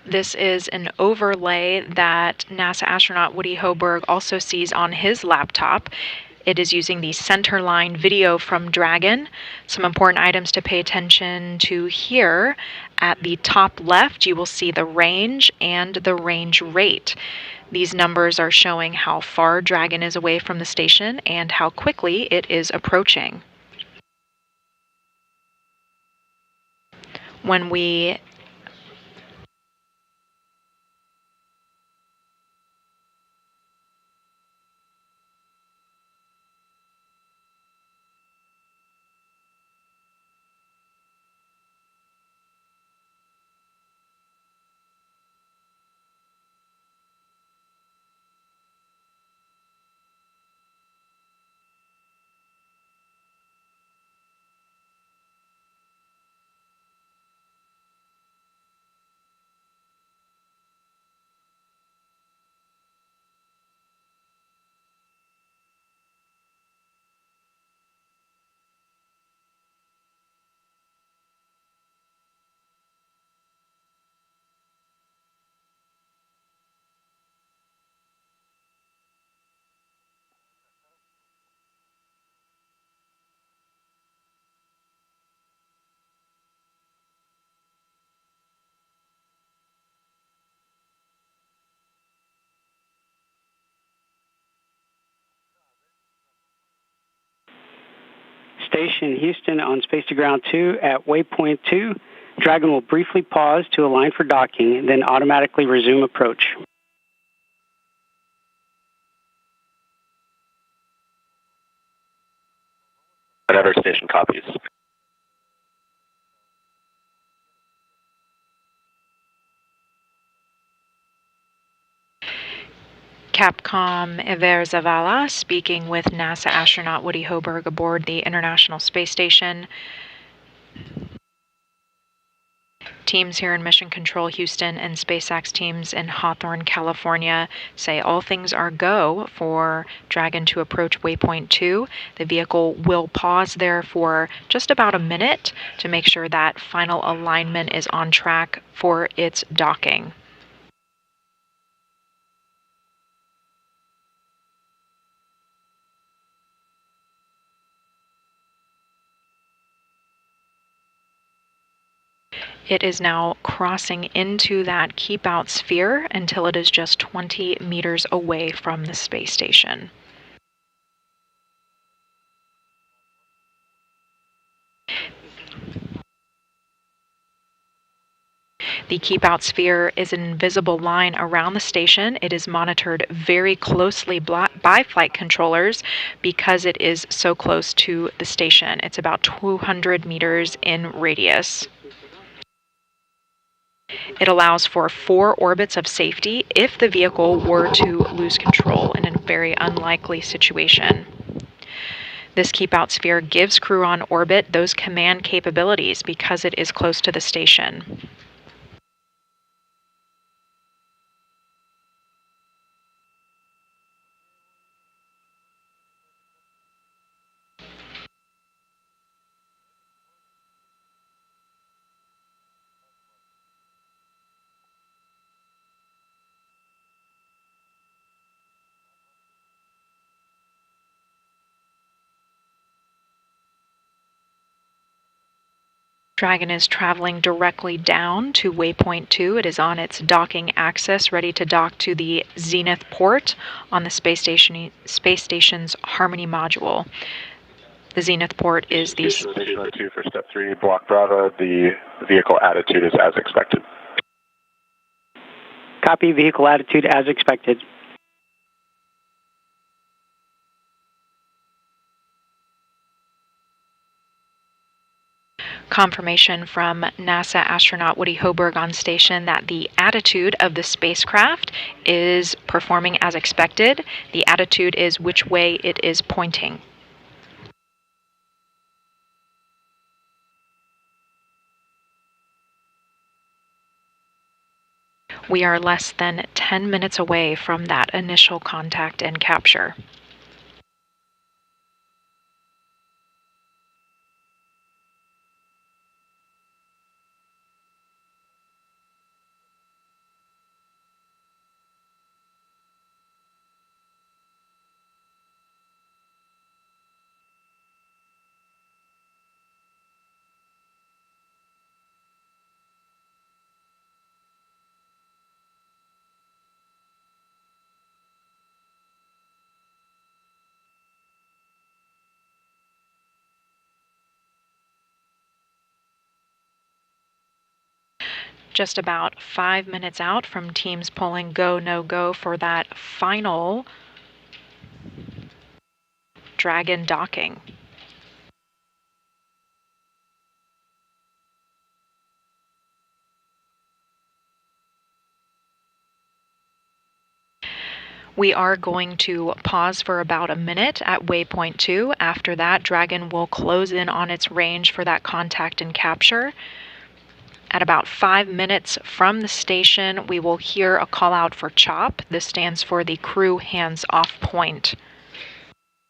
This is an overlay that NASA astronaut Woody Hoburg also sees on his laptop. It is using the centerline video from Dragon. Some important items to pay attention to here. At the top left, you will see the range and the range rate. These numbers are showing how far Dragon is away from the station and how quickly it is approaching. When we Station Houston on Space to Ground 2 at waypoint 2. Dragon will briefly pause to align for docking, then automatically resume approach. Whenever station copies. Capcom Iver Zavala speaking with NASA astronaut Woody Hoburg aboard the International Space Station. Teams here in Mission Control Houston and SpaceX teams in Hawthorne, California say all things are go for Dragon to approach waypoint 2. The vehicle will pause there for just about a minute to make sure that final alignment is on track for its docking. It is now crossing into that keep out sphere until it is just 20 meters away from the space station. The keep out sphere is an invisible line around the station. It is monitored very closely by flight controllers because it is so close to the station. It's about 200 meters in radius. It allows for 4 orbits of safety if the vehicle were to lose control in a very unlikely situation. This keep out sphere gives crew on orbit those command capabilities because it is close to the station. Dragon is traveling directly down to waypoint 2. It is on its docking axis, ready to dock to the Zenith port on the space station's Harmony module. The Zenith port is the... Station 2 for step 3, Block Bravo. The vehicle attitude is as expected. Copy, vehicle attitude as expected. Confirmation from NASA astronaut Woody Hoberg on station that the attitude of the spacecraft is performing as expected. The attitude is which way it is pointing. We are less than 10 minutes away from that initial contact and capture. Just about 5 minutes out from teams polling go, no go for that final Dragon docking. We are going to pause for about a minute at waypoint 2. After that, Dragon will close in on its range for that contact and capture. At about 5 minutes from the station, we will hear a call out for CHOP. This stands for the crew hands off point.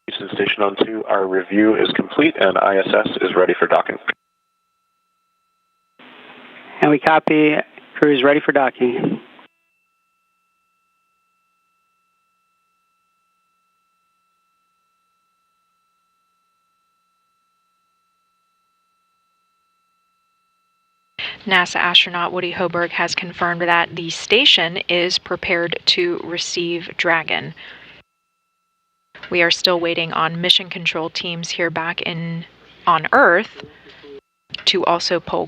Houston Station on 2, our review is complete and ISS is ready for docking. And we copy, crew is ready for docking. NASA astronaut Woody Hoberg has confirmed that the station is prepared to receive Dragon. We are still waiting on mission control teams here back on Earth to also poll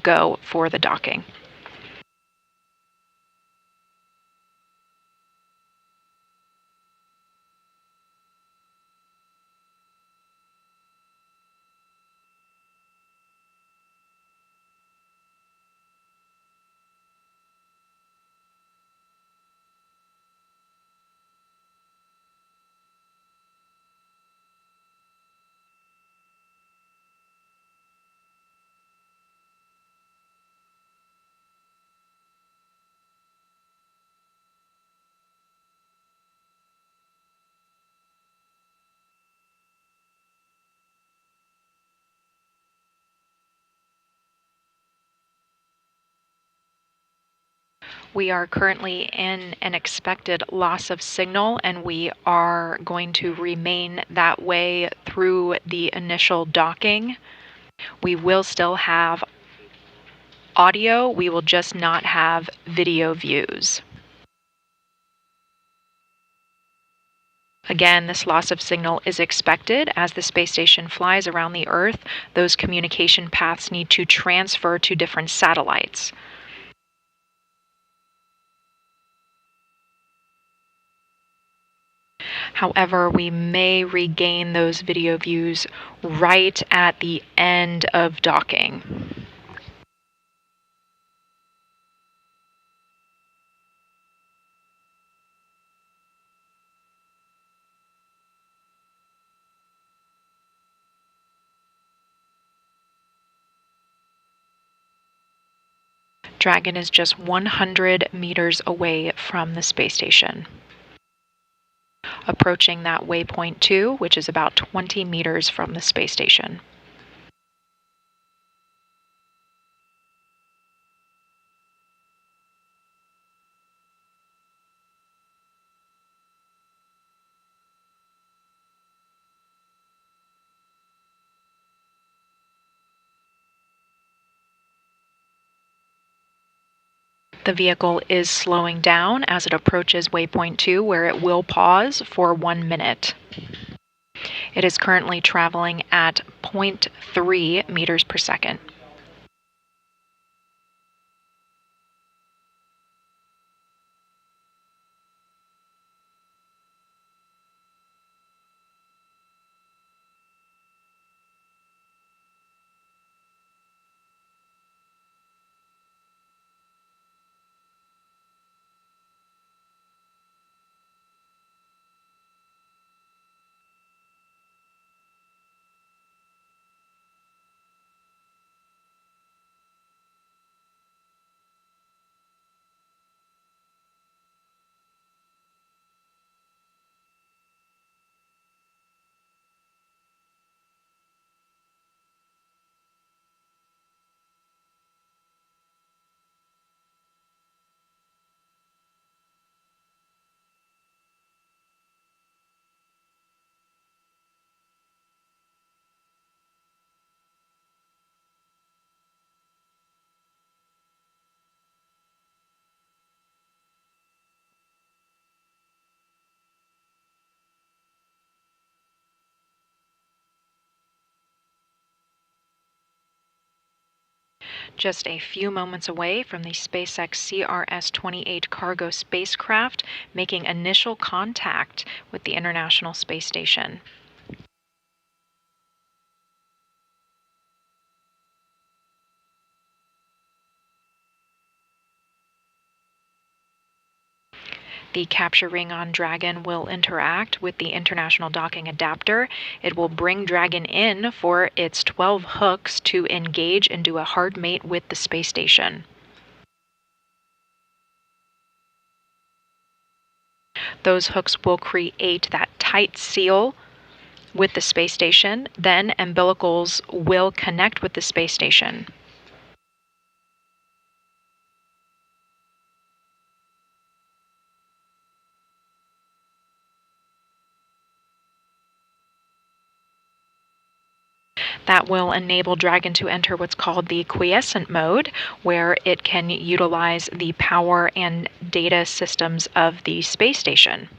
go for the docking. We are currently in an expected loss of signal, and we are going to remain that way through the initial docking. We will still have audio, we will just not have video views. Again, this loss of signal is expected as the space station flies around the Earth. Those communication paths need to transfer to different satellites. However, we may regain those video views right at the end of docking. Dragon is just 100 meters away from the space station, approaching that waypoint 2, which is about 20 meters from the space station. The vehicle is slowing down as it approaches waypoint 2, where it will pause for 1 minute. It is currently traveling at 0.3 meters per second. Just a few moments away from the SpaceX CRS-28 cargo spacecraft, making initial contact with the International Space Station. The capture ring on Dragon will interact with the International Docking Adapter. It will bring Dragon in for its 12 hooks to engage and do a hard mate with the space station. Those hooks will create that tight seal with the space station. Then umbilicals will connect with the space station. That will enable Dragon to enter what's called the quiescent mode, where it can utilize the power and data systems of the space station.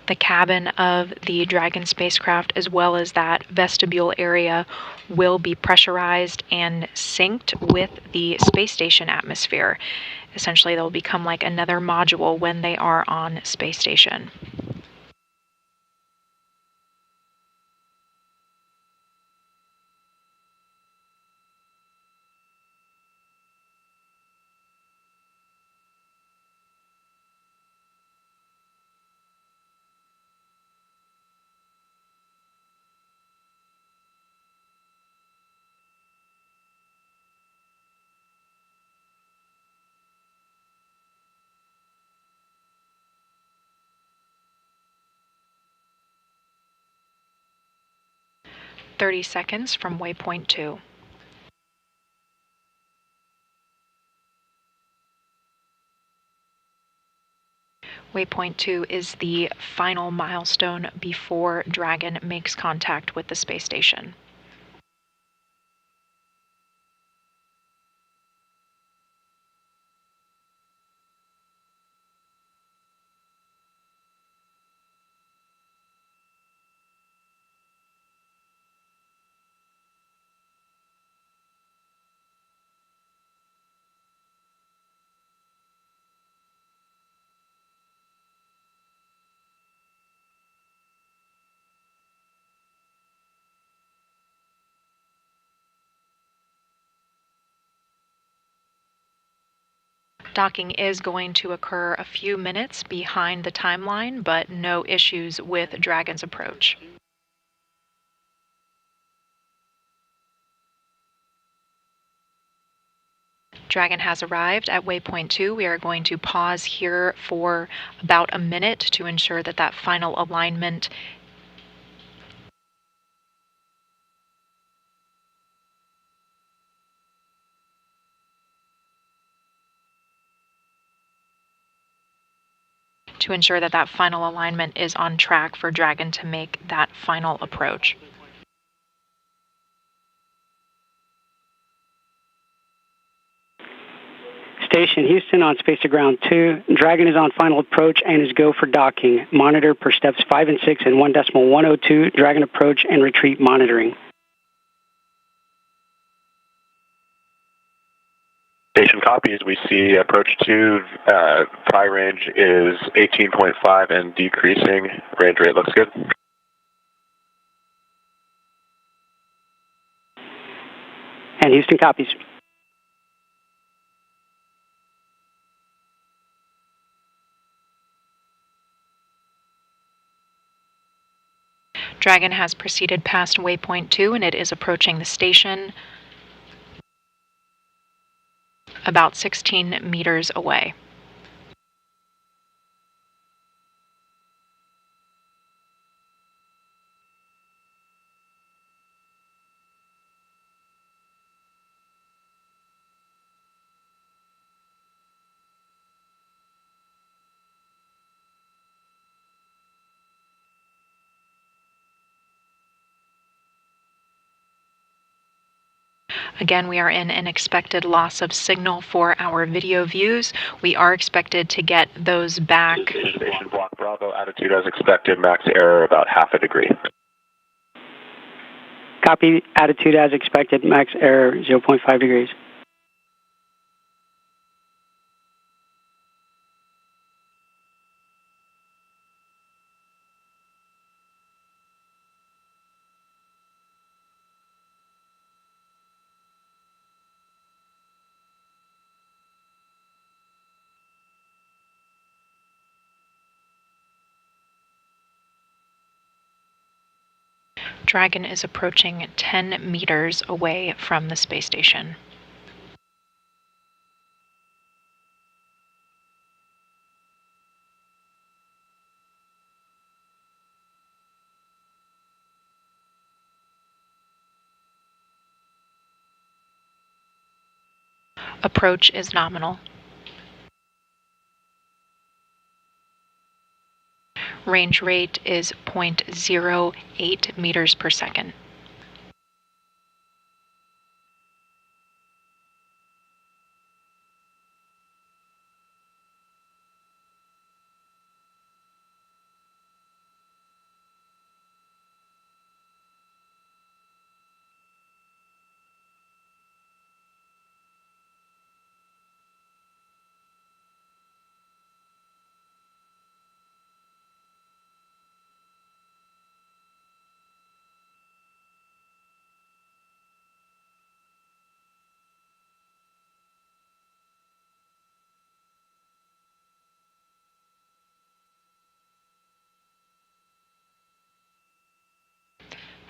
The cabin of the Dragon spacecraft, as well as that vestibule area, will be pressurized and synced with the space station atmosphere. Essentially, they'll become like another module when they are on space station. "30 seconds from waypoint 2. Waypoint 2 is the final milestone before Dragon makes contact with the space station. Docking is going to occur a few minutes behind the timeline, but no issues with Dragon's approach. Dragon has arrived at waypoint 2. We are going to pause here for about a minute to ensure that that final alignment final alignment is on track for Dragon to make that final approach. Station Houston on Space to Ground 2. Dragon is on final approach and is go for docking. Monitor per steps 5 and 6 and 1.102. Dragon approach and retreat monitoring. Station copies. We see approach 2, pry range is 18.5 and decreasing. Range rate looks good. And Houston copies. Dragon has proceeded past waypoint 2 and it is approaching the station about 16 meters away. Again, we are in an expected loss of signal for our video views. We are expected to get those back. Station Block Bravo, attitude as expected, max error about half a degree. Copy, attitude as expected, max error 0.5 degrees. Dragon is approaching 10 meters away from the space station. Approach is nominal. Range rate is 0.08 meters per second.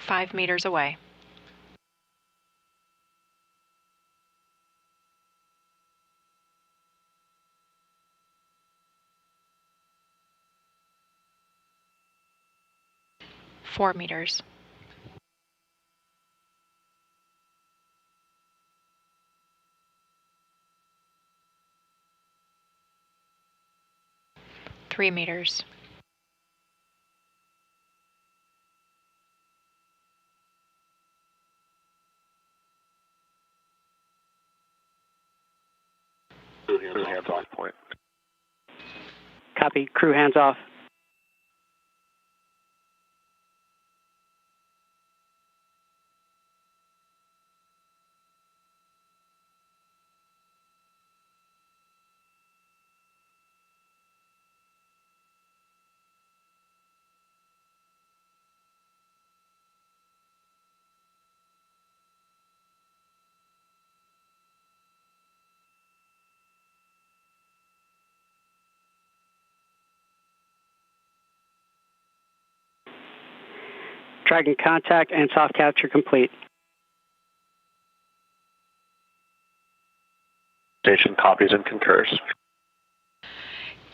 Five meters away. Four meters. 3 meters. 2 hands off point. Copy, crew hands off. Dragon contact and soft capture complete. Station copies and concurs.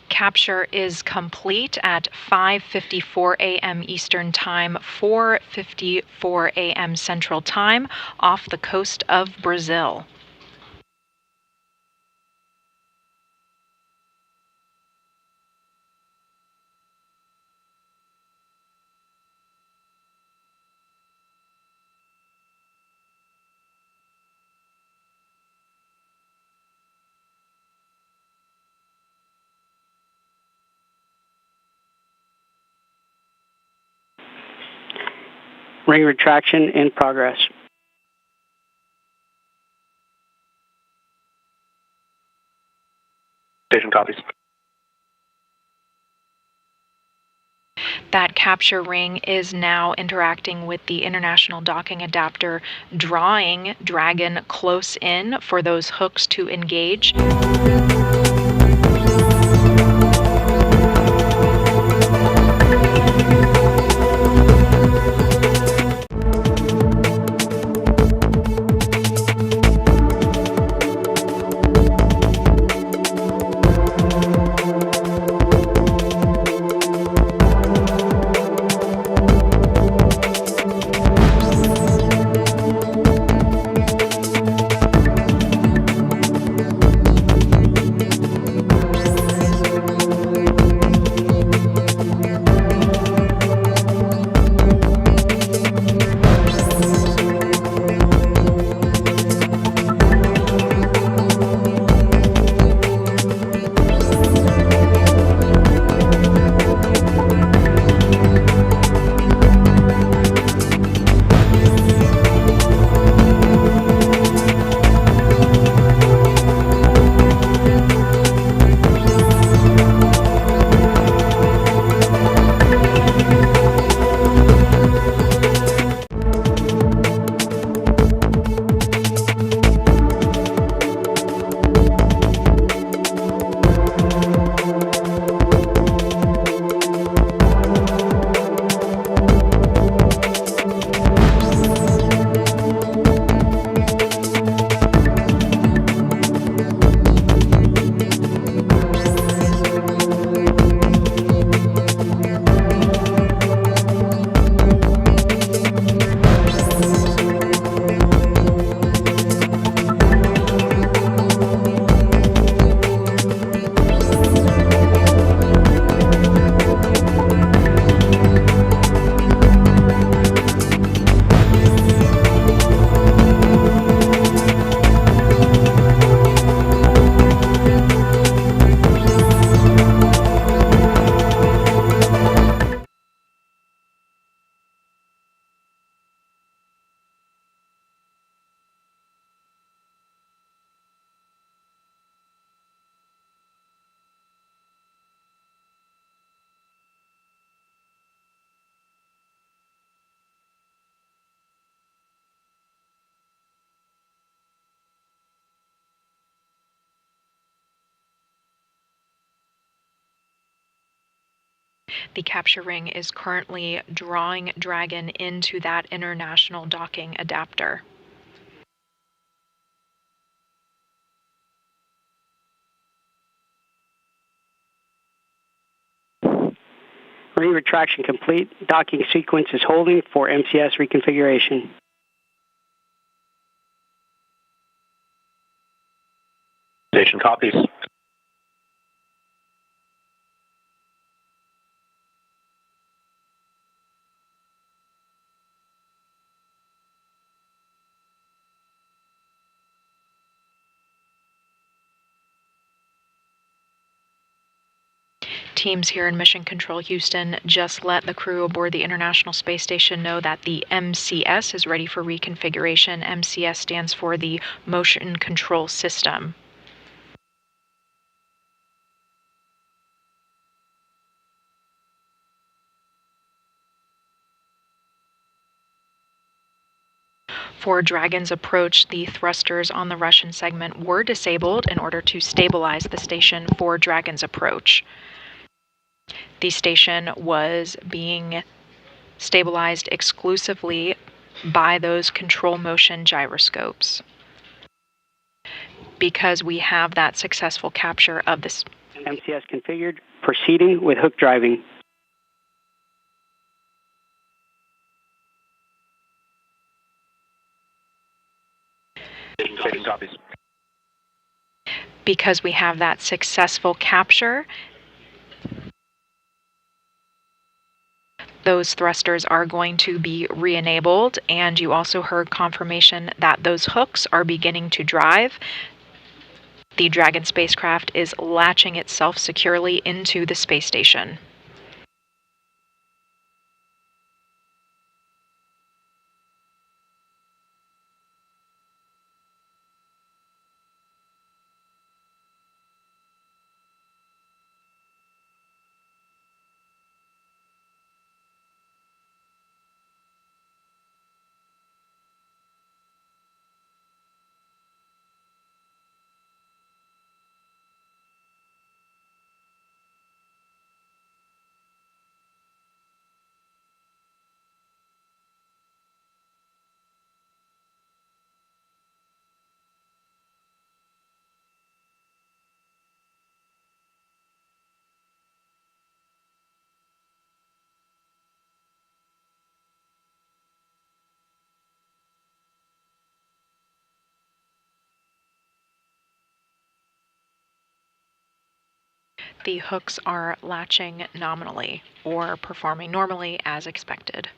Capture is complete at 5:54 a.m. Eastern Time, 4:54 a.m. Central Time, off the coast of Brazil. Ring retraction in progress. Station copies. That capture ring is now interacting with the international docking adapter, drawing Dragon close in for those hooks to engage. The capture ring is currently drawing Dragon into that international docking adapter. Ring retraction complete. Docking sequence is holding for MCS reconfiguration. Station copies. Teams here in Mission Control Houston just let the crew aboard the International Space Station know that the MCS is ready for reconfiguration. MCS stands for the Motion Control System. For Dragon's approach, the thrusters on the Russian segment were disabled in order to stabilize the station for Dragon's approach. The station was being stabilized exclusively by those control motion gyroscopes. Because we have that successful capture of this. MCS configured, proceeding with hook driving. Because we have that successful capture, those thrusters are going to be re-enabled, and you also heard confirmation that those hooks are beginning to drive. The Dragon spacecraft is latching itself securely into the space station. The hooks are latching nominally or performing normally as expected.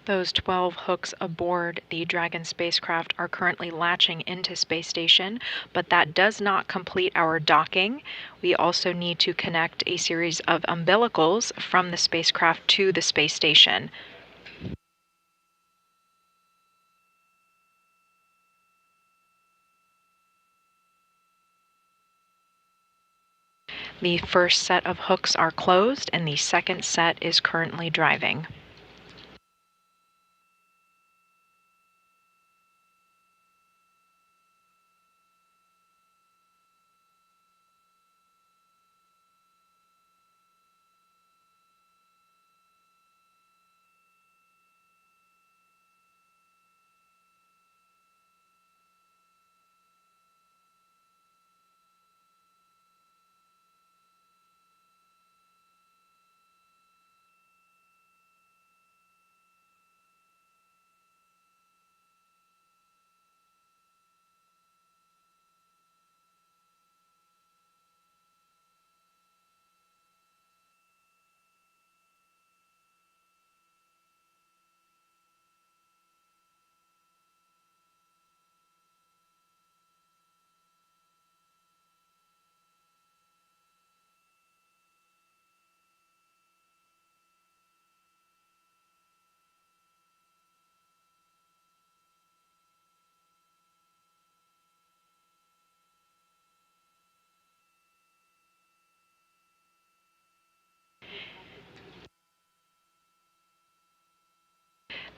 Those 12 hooks aboard the Dragon spacecraft are currently latching into space station, but that does not complete our docking. We also need to connect a series of umbilicals from the spacecraft to the space station. The first set of hooks are closed, and the second set is currently driving.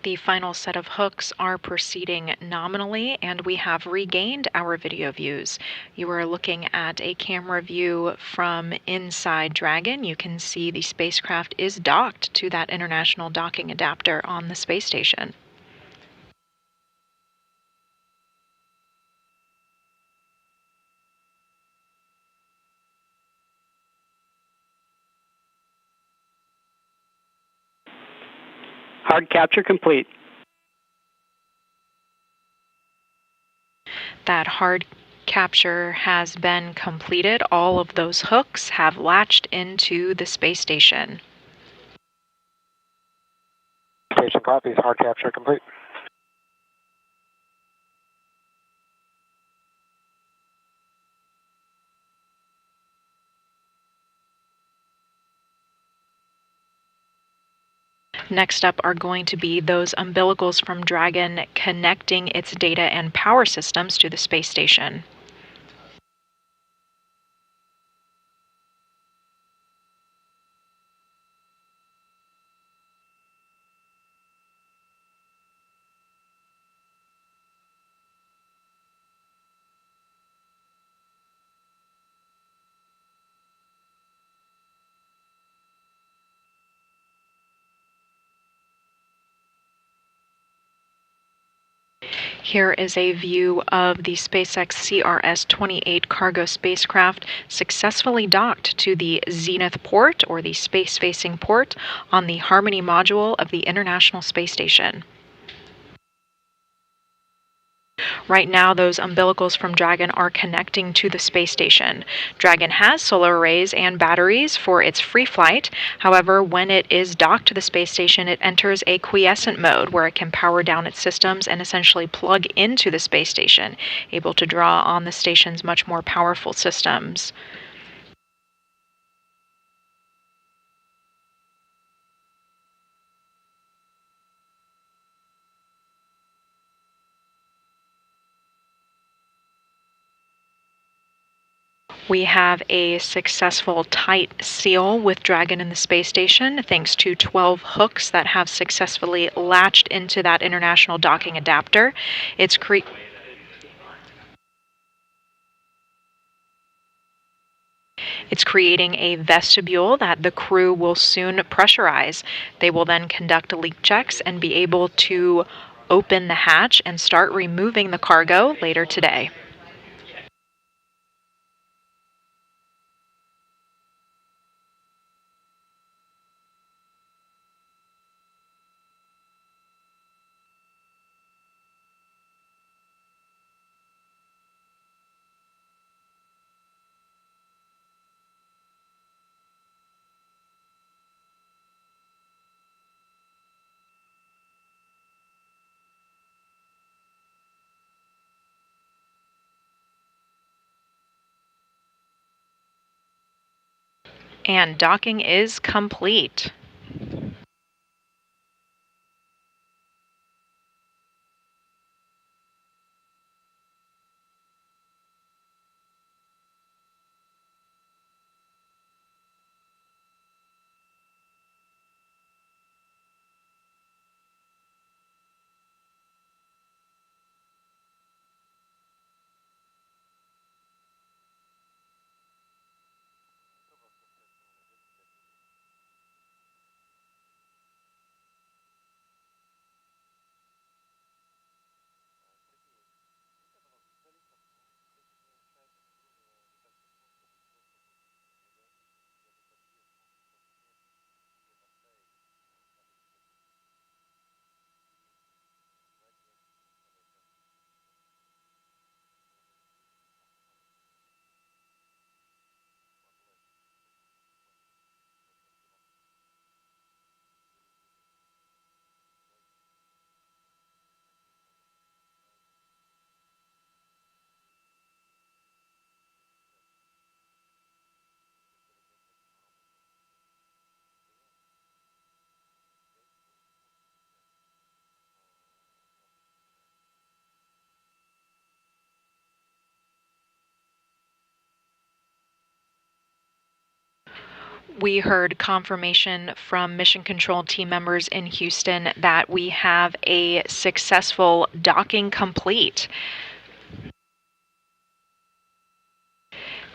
The final set of hooks are proceeding nominally, and we have regained our video views. You are looking at a camera view from inside Dragon. You can see the spacecraft is docked to that international docking adapter on the space station. Hard capture complete. That hard capture has been completed. All of those hooks have latched into the space station. Station copies. Hard capture complete. Next up are going to be those umbilicals from Dragon connecting its data and power systems to the space station. Here is a view of the SpaceX CRS-28 cargo spacecraft successfully docked to the Zenith port, or the space-facing port, on the Harmony module of the International Space Station. Right now, those umbilicals from Dragon are connecting to the space station. Dragon has solar arrays and batteries for its free flight. However, when it is docked to the space station, it enters a quiescent mode where it can power down its systems and essentially plug into the space station, able to draw on the station's much more powerful systems. We have a successful tight seal with Dragon in the space station, thanks to 12 hooks that have successfully latched into that international docking adapter. It's creating a vestibule that the crew will soon pressurize. They will then conduct leak checks and be able to open the hatch and start removing the cargo later today. And docking is complete. We heard confirmation from Mission Control team members in Houston that we have a successful docking complete.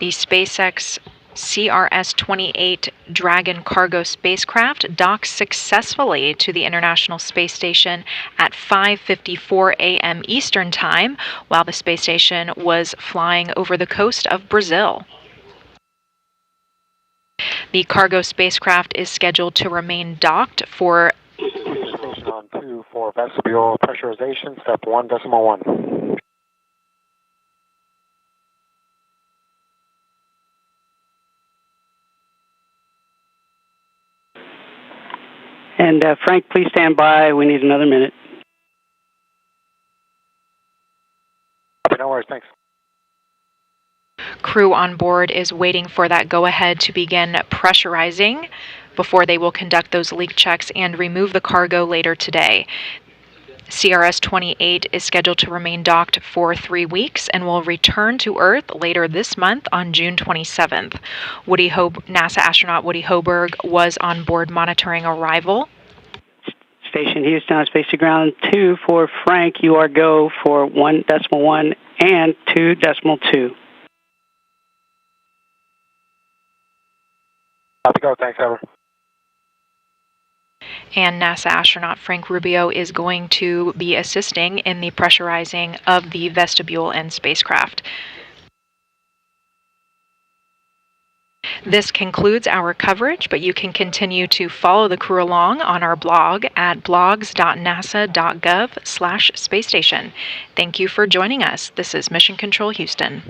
The SpaceX CRS-28 Dragon cargo spacecraft docked successfully to the International Space Station at 5:54 a.m. Eastern Time while the space station was flying over the coast of Brazil. The cargo spacecraft is scheduled to remain docked for 2 for vestibule pressurization, step 1.1. And Frank, please stand by. We need another minute. Okay, no worries, thanks. Crew on board is waiting for that go-ahead to begin pressurizing before they will conduct those leak checks and remove the cargo later today. CRS-28 is scheduled to remain docked for 3 weeks and will return to Earth later this month on June 27th. NASA astronaut Woody Hoburg was on board monitoring arrival. Station Houston on Space to Ground 2 for Frank. You are go for 1.1 and 2.2. How's it go? Thanks, over. And NASA astronaut Frank Rubio is going to be assisting in the pressurizing of the vestibule and spacecraft. This concludes our coverage, but you can continue to follow the crew along on our blog at blogs.nasa.gov/spacestation. Thank you for joining us. This is Mission Control Houston.